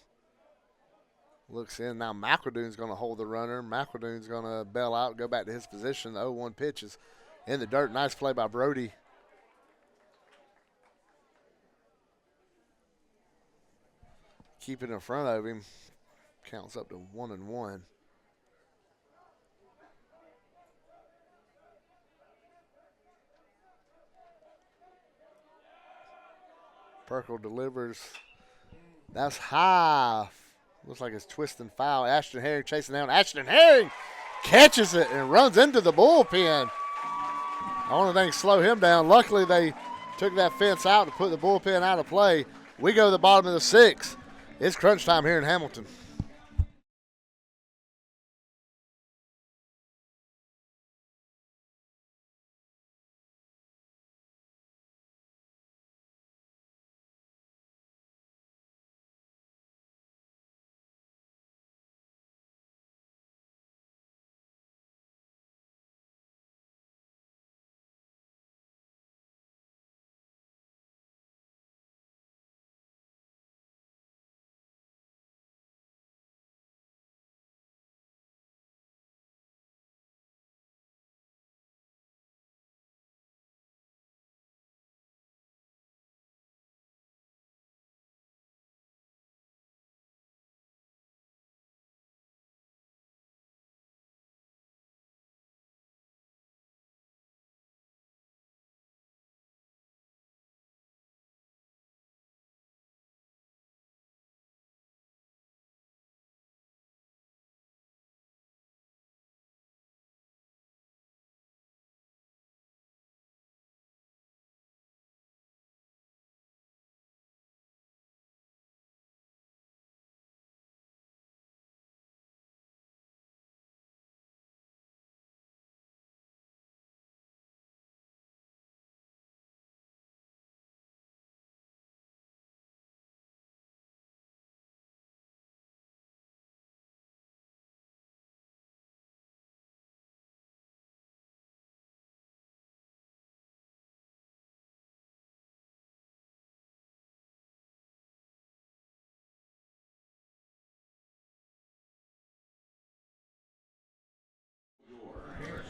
looks in. Now McEldoon's going to hold the runner. McEldoon's going to bail out, go back to his position. The 0-1 pitch is in the dirt. Nice play by Brody. Keep it in front of him. Counts up to 1-1. Perkle delivers. That's high. Looks like it's twisting foul. Ashton Herring chasing down. Ashton Herring catches it and runs into the bullpen. The only thing slow him down. Luckily, they took that fence out to put the bullpen out of play. We go to the bottom of the 6th. It's crunch time here in Hamilton.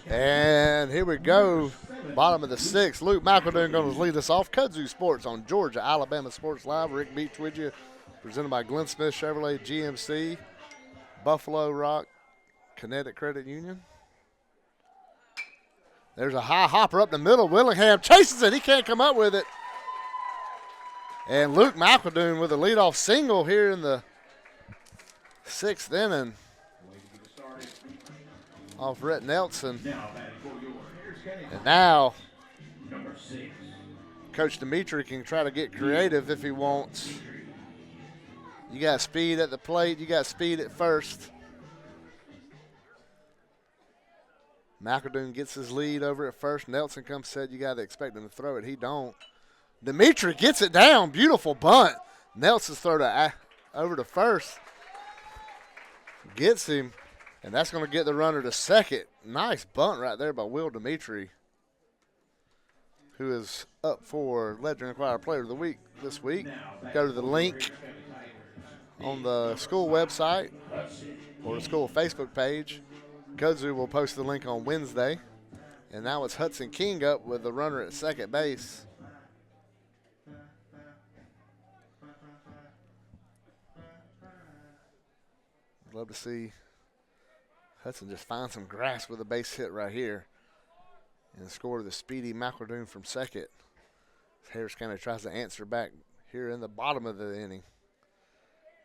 And here we go. Bottom of the sixth. Luke McEldoon going to lead us off. Kudzu Sports on Georgia, Alabama Sports Live. Rick Beach with you. Presented by Glenn Smith Chevrolet GMC, Buffalo Rock, Kinetic Credit Union. There's a high hopper up the middle. Willingham chases it. He can't come up with it. And Luke McEldoon with a leadoff single here in the sixth inning. Off Rhett Nelson. And now Coach Dimitri can try to get creative if he wants. You got speed at the plate. You got speed at first. McEldoon gets his lead over at first. Nelson comes, said you got to expect him to throw it. He don't. Dimitri gets it down. Beautiful bunt. Nelson's throw to over to first. Gets him, and that's going to get the runner to second. Nice bunt right there by Will Dimitri, who is up for Legend Inquirer Player of the Week this week. Go to the link on the school website or the school Facebook page. Kudzu will post the link on Wednesday. And now it's Hudson King up with the runner at second base. Love to see Hudson just find some grass with a base hit right here and score the speedy McEldoon from second. Harris County tries to answer back here in the bottom of the inning.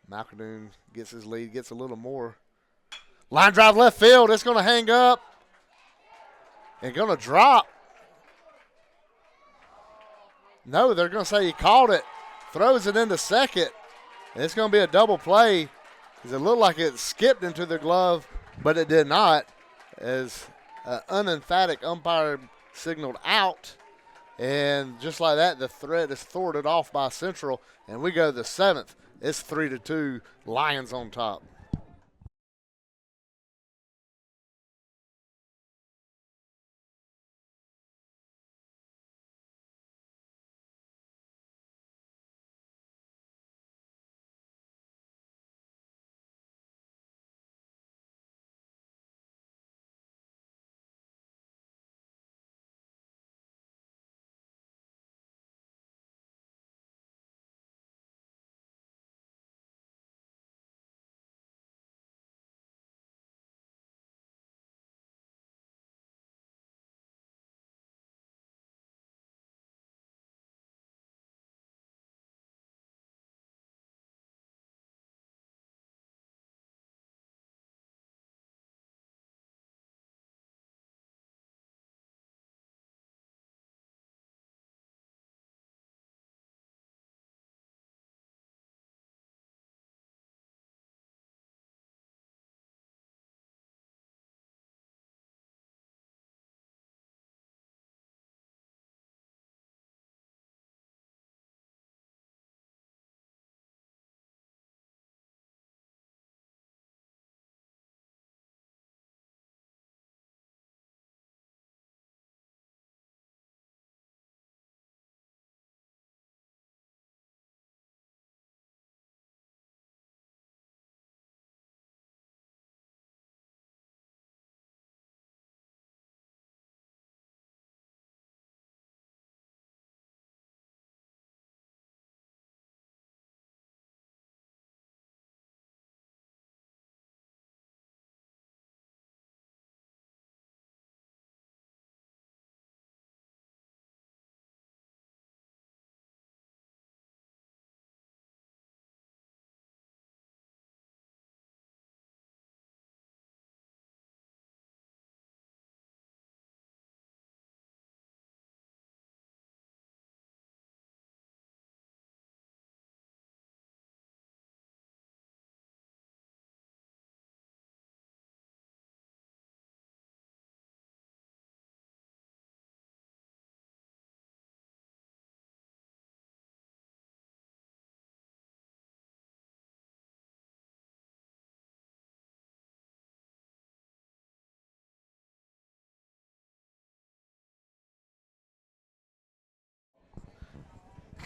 McEldoon gets his lead, gets a little more. Line drive left field. It's going to hang up and going to drop. No, they're going to say he caught it. Throws it into second. And it's going to be a double play. It looked like it skipped into the glove, but it did not, as an unemphatic umpire signaled out. And just like that, the threat is thwarted off by Central. And we go to the seventh. It's 3-2, Lions on top.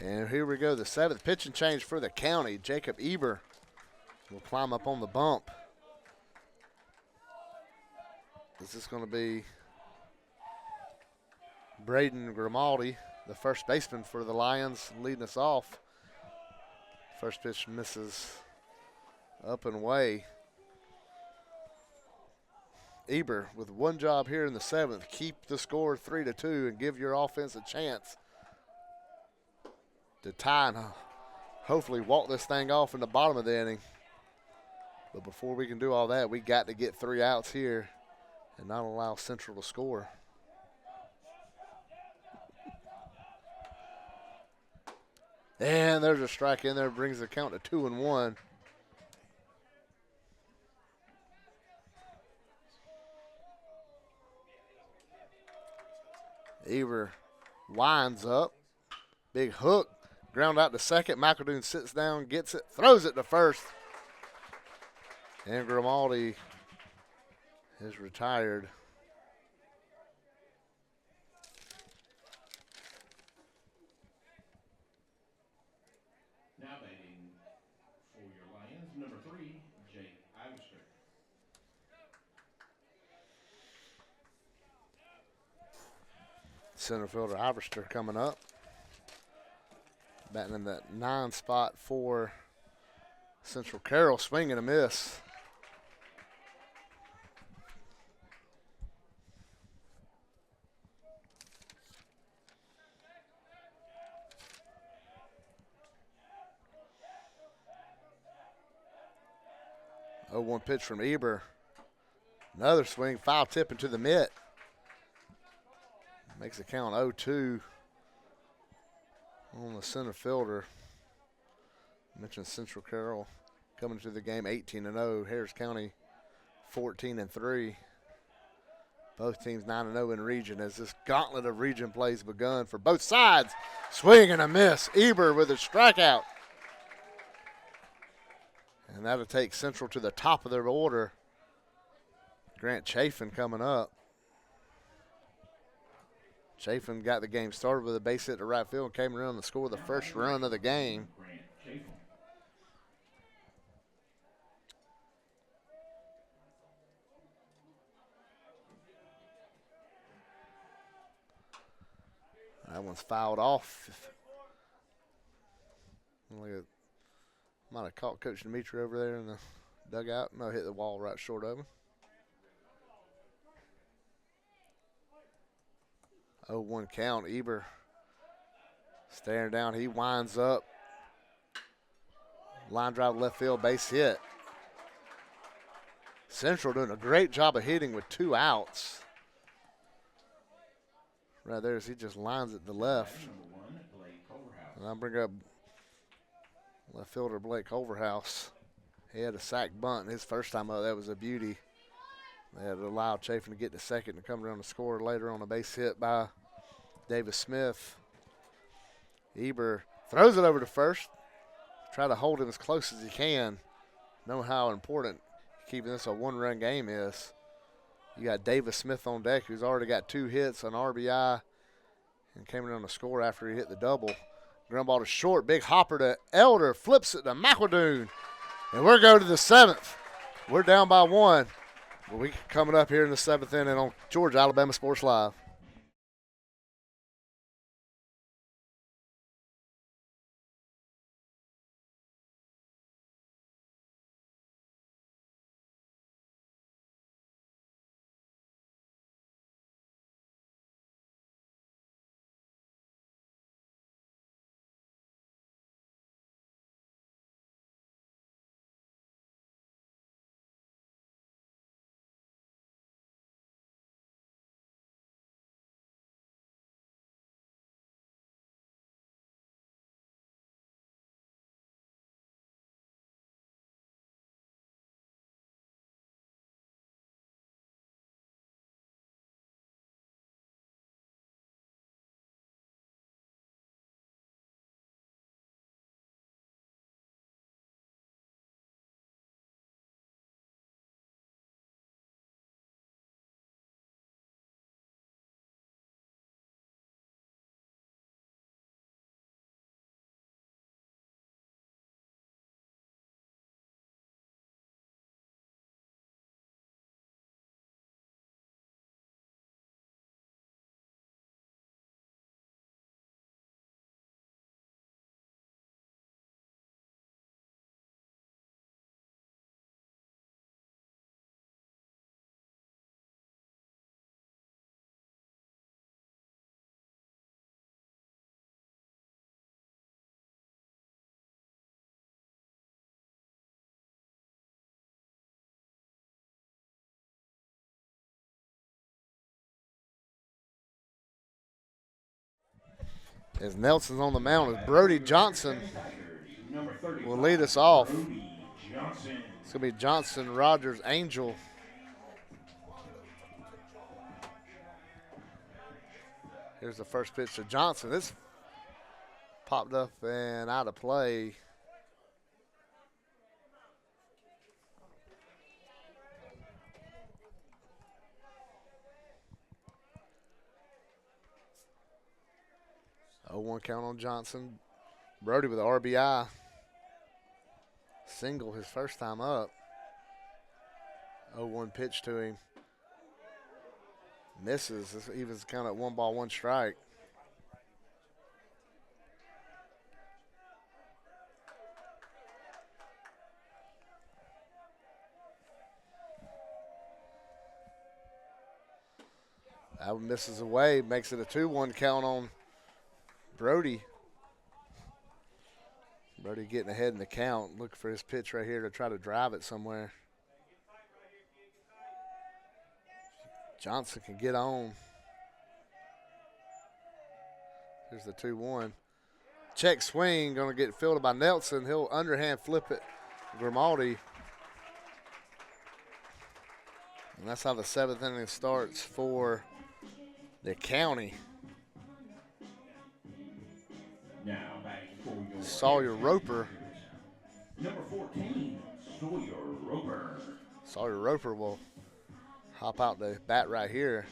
And here we go, the seventh pitch and change for the county. Jacob Eber will climb up on the bump. Is this going to be Braden Grimaldi, the first baseman for the Lions, leading us off. First pitch misses up and away. Eber with one job here in the 7th. Keep the score 3-2 and give your offense a chance to tie and hopefully walk this thing off in the bottom of the inning. But before we can do all that, we got to get 3 outs here and not allow Central to score. And there's a strike in there, brings the count to 2-1. Eber winds up. Big hook. Ground out to second. McEldoon sits down, gets it, throws it to first. And Grimaldi is retired. Now batting for your Lions, number 3, Jake Ivester. Center fielder Ivester coming up. Batting in that 9 spot for Central Carroll. Swing and a miss. Oh, 1 pitch from Eber. Another swing, foul tip into the mitt. Makes the count 0-2 on the center fielder. I mentioned Central Carroll coming to the game 18-0. Harris County 14-3. Both teams 9-0 in region as this gauntlet of region plays begun for both sides. Swing and a miss. Eber with a strikeout. And that'll take Central to the top of their order. Grant Chafin coming up. Chafin got the game started with a base hit to right field and came around to score the first run of the game. That one's fouled off. Might have caught Coach Dimitri over there in the dugout. No, hit the wall right short of him. 0-1 count. Eber staring down. He winds up. Line drive left field, base hit. Central doing a great job of hitting with 2 outs. Right there as he just lines it to left. And I'll bring up left fielder Blake Overhouse. He had a sack bunt his first time up. That was a beauty. They had allowed Chafin to get to second and come around to score later on a base hit by Davis Smith. Eber throws it over to first. Try to hold him as close as he can. Know how important keeping this a 1-run game is. You got Davis Smith on deck, who's already got 2 hits, an RBI, and came around to score after he hit the double. Ground ball to short, big hopper to Elder, flips it to McEldoon, and we're going to the 7th. We're down by 1. We coming up here in the 7th inning on Georgia Alabama Sports Live. As Nelson's on the mound, as Brody Johnson Number 35, will lead us off. Brody Johnson. It's going to be Johnson, Rogers, Angel. Here's the first pitch to Johnson. This popped up and out of play. Oh, 1 count on Johnson. Brody with the RBI. Single his first time up. 0-1 pitch to him. Misses. This evens count at 1 ball, 1 strike. That one misses away, makes it a 2-1 count on Brody. Brody getting ahead in the count. Look for his pitch right here to try to drive it somewhere. Johnson can get on. Here's the 2-1. Check swing, going to get fielded by Nelson. He'll underhand flip it. Grimaldi. And that's how the 7th inning starts for the county. Now back for your Sawyer Roper. Number 14, Sawyer Roper. Sawyer Roper will hop out the bat right here.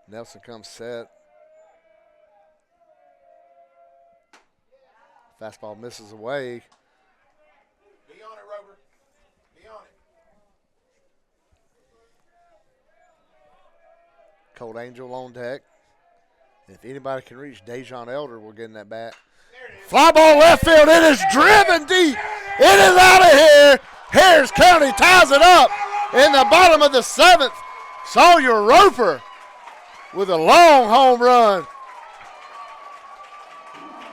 Nelson comes set. Fastball misses away. Be on it, Rover. Be on it. Colt Angel on deck. If anybody can reach Dejon Elder, we'll get in that bat. Fly ball left field. It is driven deep. It is out of here. Harris County ties it up in the bottom of the 7th. Sawyer Roper with a long home run.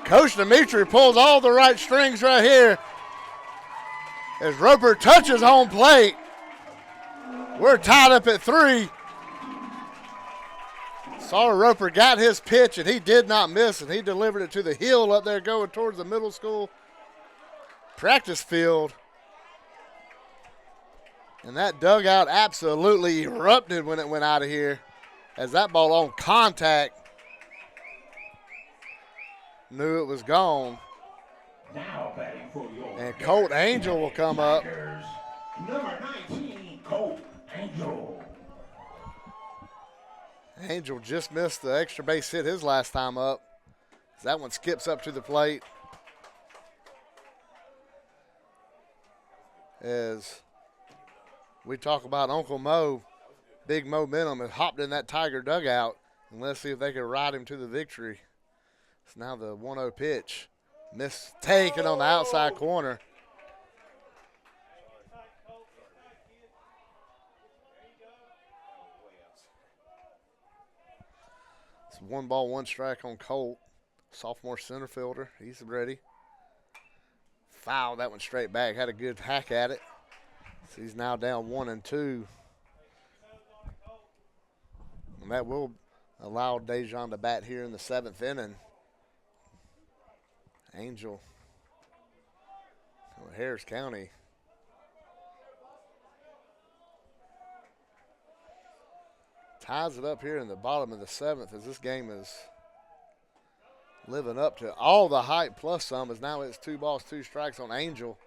Coach Dimitri pulls all the right strings right here as Roper touches home plate. We're tied up at 3. Sawyer Roper got his pitch, and he did not miss, and he delivered it to the hill up there going towards the middle school practice field. And that dugout absolutely erupted when it went out of here as that ball on contact knew it was gone. Now batting for your And Colt Angel will come up. Tigers. Number 19, Colt Angel. Angel just missed the extra base hit his last time up. That one skips up to the plate. As we talk about Uncle Mo, big momentum has hopped in that Tiger dugout. And let's see if they can ride him to the victory. It's now the 1-0 pitch. Mistaken on the outside corner. It's 1 ball, 1 strike on Colt. Sophomore center fielder. He's ready. Fouled that one straight back. Had a good hack at it. So he's now down 1-2. And that will allow Dejon to bat here in the 7th inning. Angel. Harris County. Ties it up here in the bottom of the 7th as this game is living up to all the hype plus some, as now it's 2 balls, 2 strikes on Angel.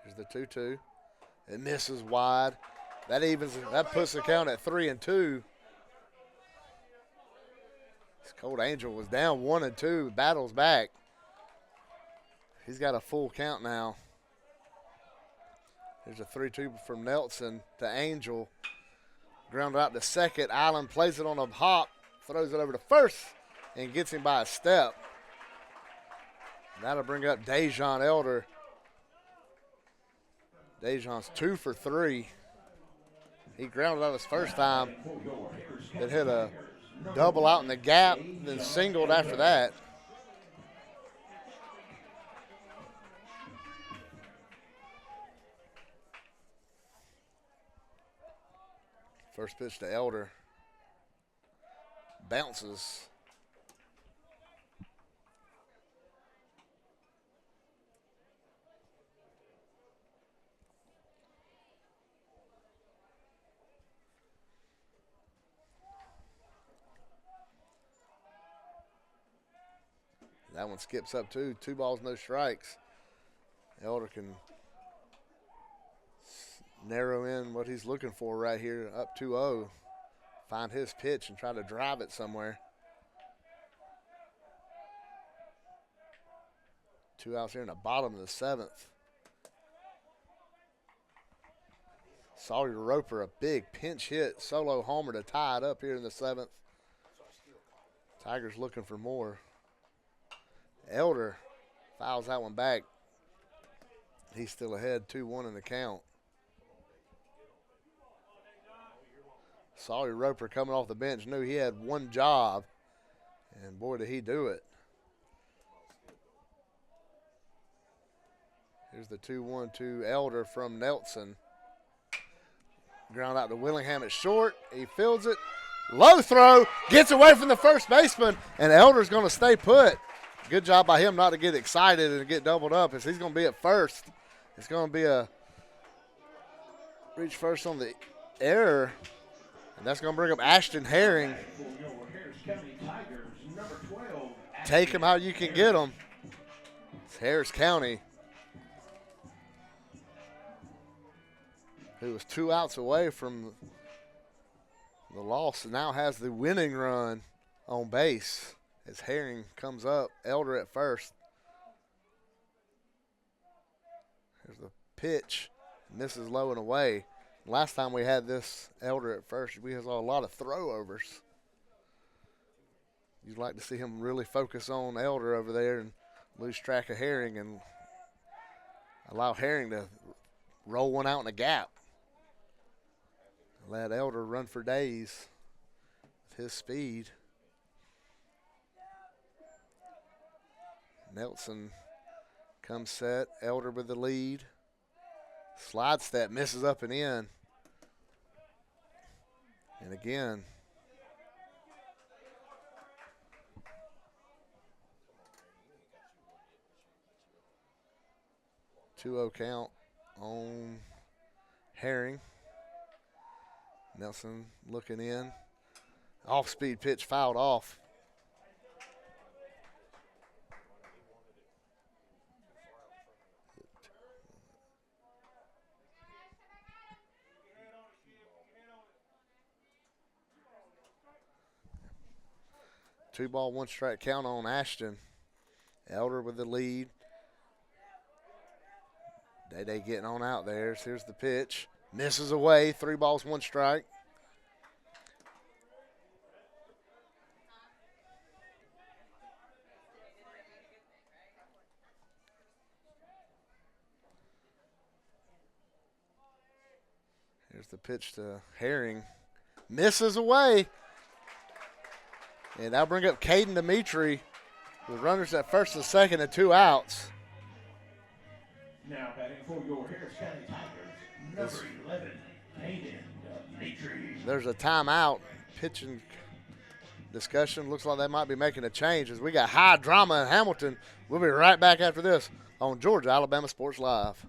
Here's the 2-2. It misses wide. That puts the count at 3-2. This Colt Angel was down 1-2, battles back. He's got a full count now. There's a 3-2 from Nelson to Angel. Grounded out to second. Allen plays it on a hop, throws it over to first, and gets him by a step. That'll bring up Dejon Elder. Dejon's 2 for 3. He grounded out his first time, then hit a double out in the gap, then singled after that. First pitch to Elder. Bounces. That one skips up too. 2 balls, no strikes. Elder can narrow in what he's looking for right here, up 2-0. Find his pitch and try to drive it somewhere. 2 outs here in the bottom of the 7th. Sawyer Roper, a big pinch hit, solo homer to tie it up here in the 7th. Tigers looking for more. Elder fouls that one back. He's still ahead, 2-1 in the count. Sawyer Roper coming off the bench knew he had one job, and boy, did he do it. Here's the 2-1 to Elder from Nelson. Ground out to Willingham at short. He fields it. Low throw. Gets away from the first baseman, and Elder's going to stay put. Good job by him not to get excited and get doubled up, as he's going to be at first. It's going to be a reach first on the error, and that's going to bring up Ashton Herring. Take him how you can get him. It's Harris County, who was 2 outs away from the loss, and now has the winning run on base as Herring comes up. Elder at first. Here's the pitch. Misses low and away. Last time we had this Elder at first, we saw a lot of throwovers. You'd like to see him really focus on Elder over there and lose track of Herring and allow Herring to roll one out in a gap. Let Elder run for days with his speed. Nelson comes set. Elder with the lead. Slide step, misses up and in. And again, two-0 count on Herring. Nelson looking in. Off-speed pitch fouled off. Two ball, one strike count on Ashton. Elder with the lead. Day getting on out there. Here's the pitch. Misses away. 3 balls, 1 strike. Here's the pitch to Herring. Misses away. And that'll bring up Caden Dimitri with runners at first and second and 2 outs. Now batting for your Harris County Tigers, number 11, Caden Dimitri. There's a timeout. Pitching discussion. Looks like they might be making a change as we got high drama in Hamilton. We'll be right back after this on Georgia Alabama Sports Live.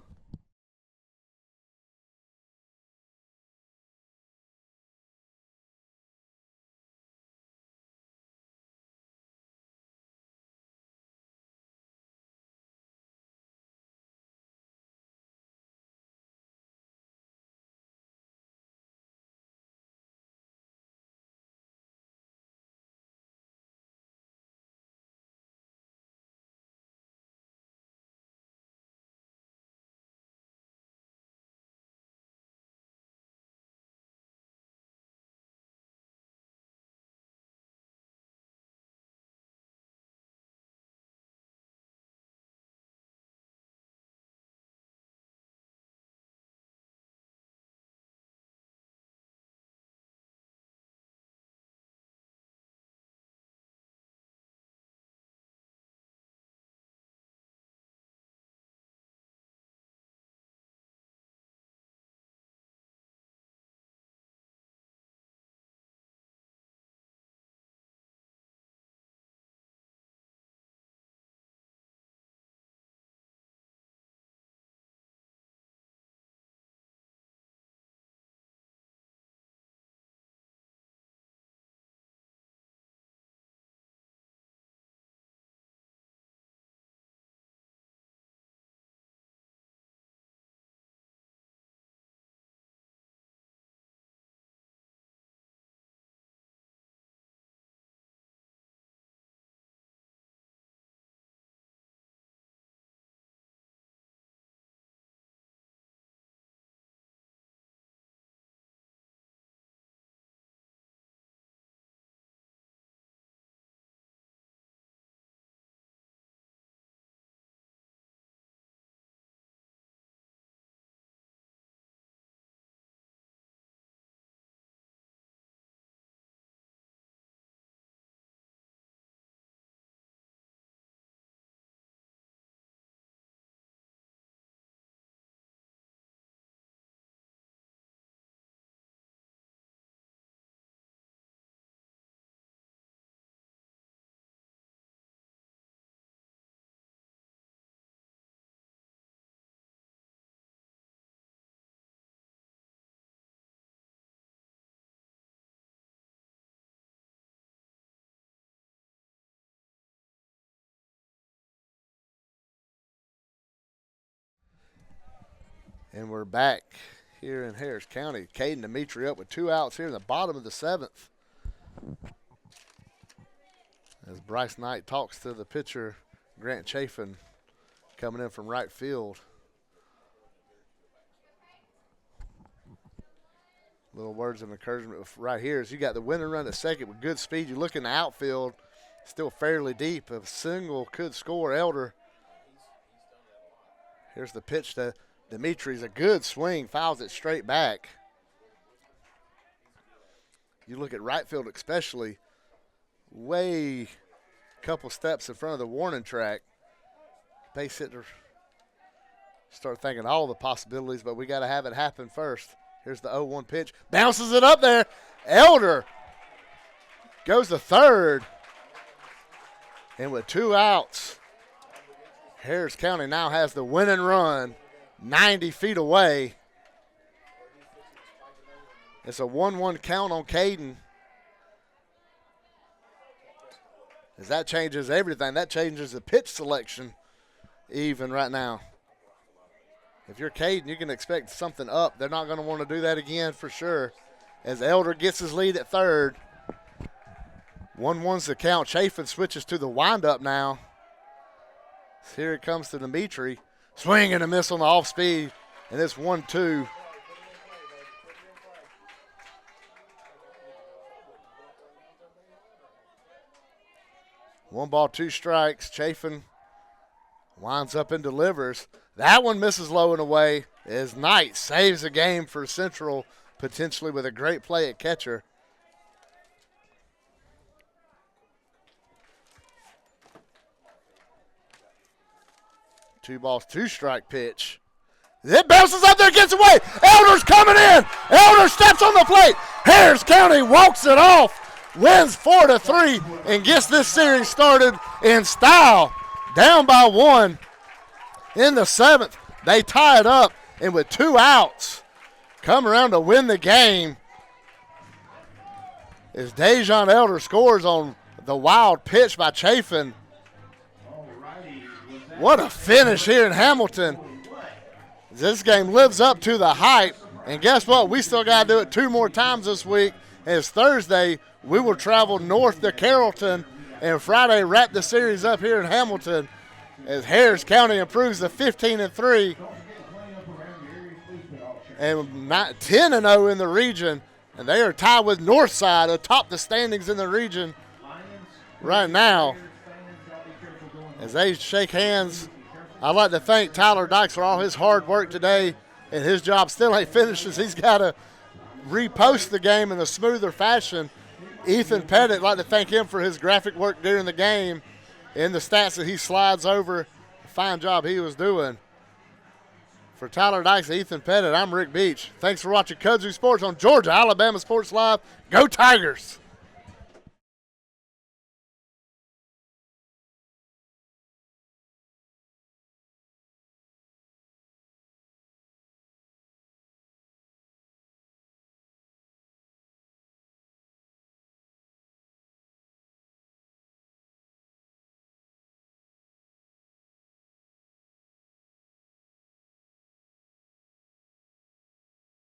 And we're back here in Harris County. Caden Dimitri up with 2 outs here in the bottom of the 7th. As Bryce Knight talks to the pitcher, Grant Chafin, coming in from right field. Little words of encouragement right here is you got the winning run at second with good speed. You look in the outfield, still fairly deep. A single could score. Elder. Here's the pitch to Dimitri's. A good swing, fouls it straight back. You look at right field especially, way couple steps in front of the warning track. Base hitter start thinking all the possibilities, but we got to have it happen first. Here's the 0-1 pitch. Bounces it up there. Elder goes to third. And with 2 outs, Harris County now has the winning run 90 feet away. It's a 1-1 count on Caden. As that changes everything. That changes the pitch selection even right now. If you're Caden, you can expect something up. They're not going to want to do that again for sure. As Elder gets his lead at third. 1-1's the count. Chafin switches to the windup now. Here it comes to Dimitri. Swing and a miss on the off speed. And it's 1-2. One ball, 2 strikes. Chafin winds up and delivers. That one misses low and away as Knight saves the game for Central, potentially with a great play at catcher. Two balls, 2 strike pitch. It bounces up there, gets away. Elder's coming in. Elder steps on the plate. Harris County walks it off, wins 4-3, and gets this series started in style. Down by 1 in the 7th. They tie it up, and with 2 outs, come around to win the game. As Dejon Elder scores on the wild pitch by Chafin. What a finish here in Hamilton. This game lives up to the hype. And guess what? We still got to do it 2 more times this week. As Thursday, we will travel north to Carrollton, and Friday wrap the series up here in Hamilton as Harris County improves to 15-3 and 10-0 in the region. And they are tied with Northside atop the standings in the region right now. As they shake hands, I'd like to thank Tyler Dykes for all his hard work today, and his job still ain't finished as he's got to repost the game in a smoother fashion. Ethan Pettit, I'd like to thank him for his graphic work during the game and the stats that he slides over. Fine job he was doing. For Tyler Dykes and Ethan Pettit, I'm Rick Beach. Thanks for watching Kudzu Sports on Georgia Alabama Sports Live. Go Tigers!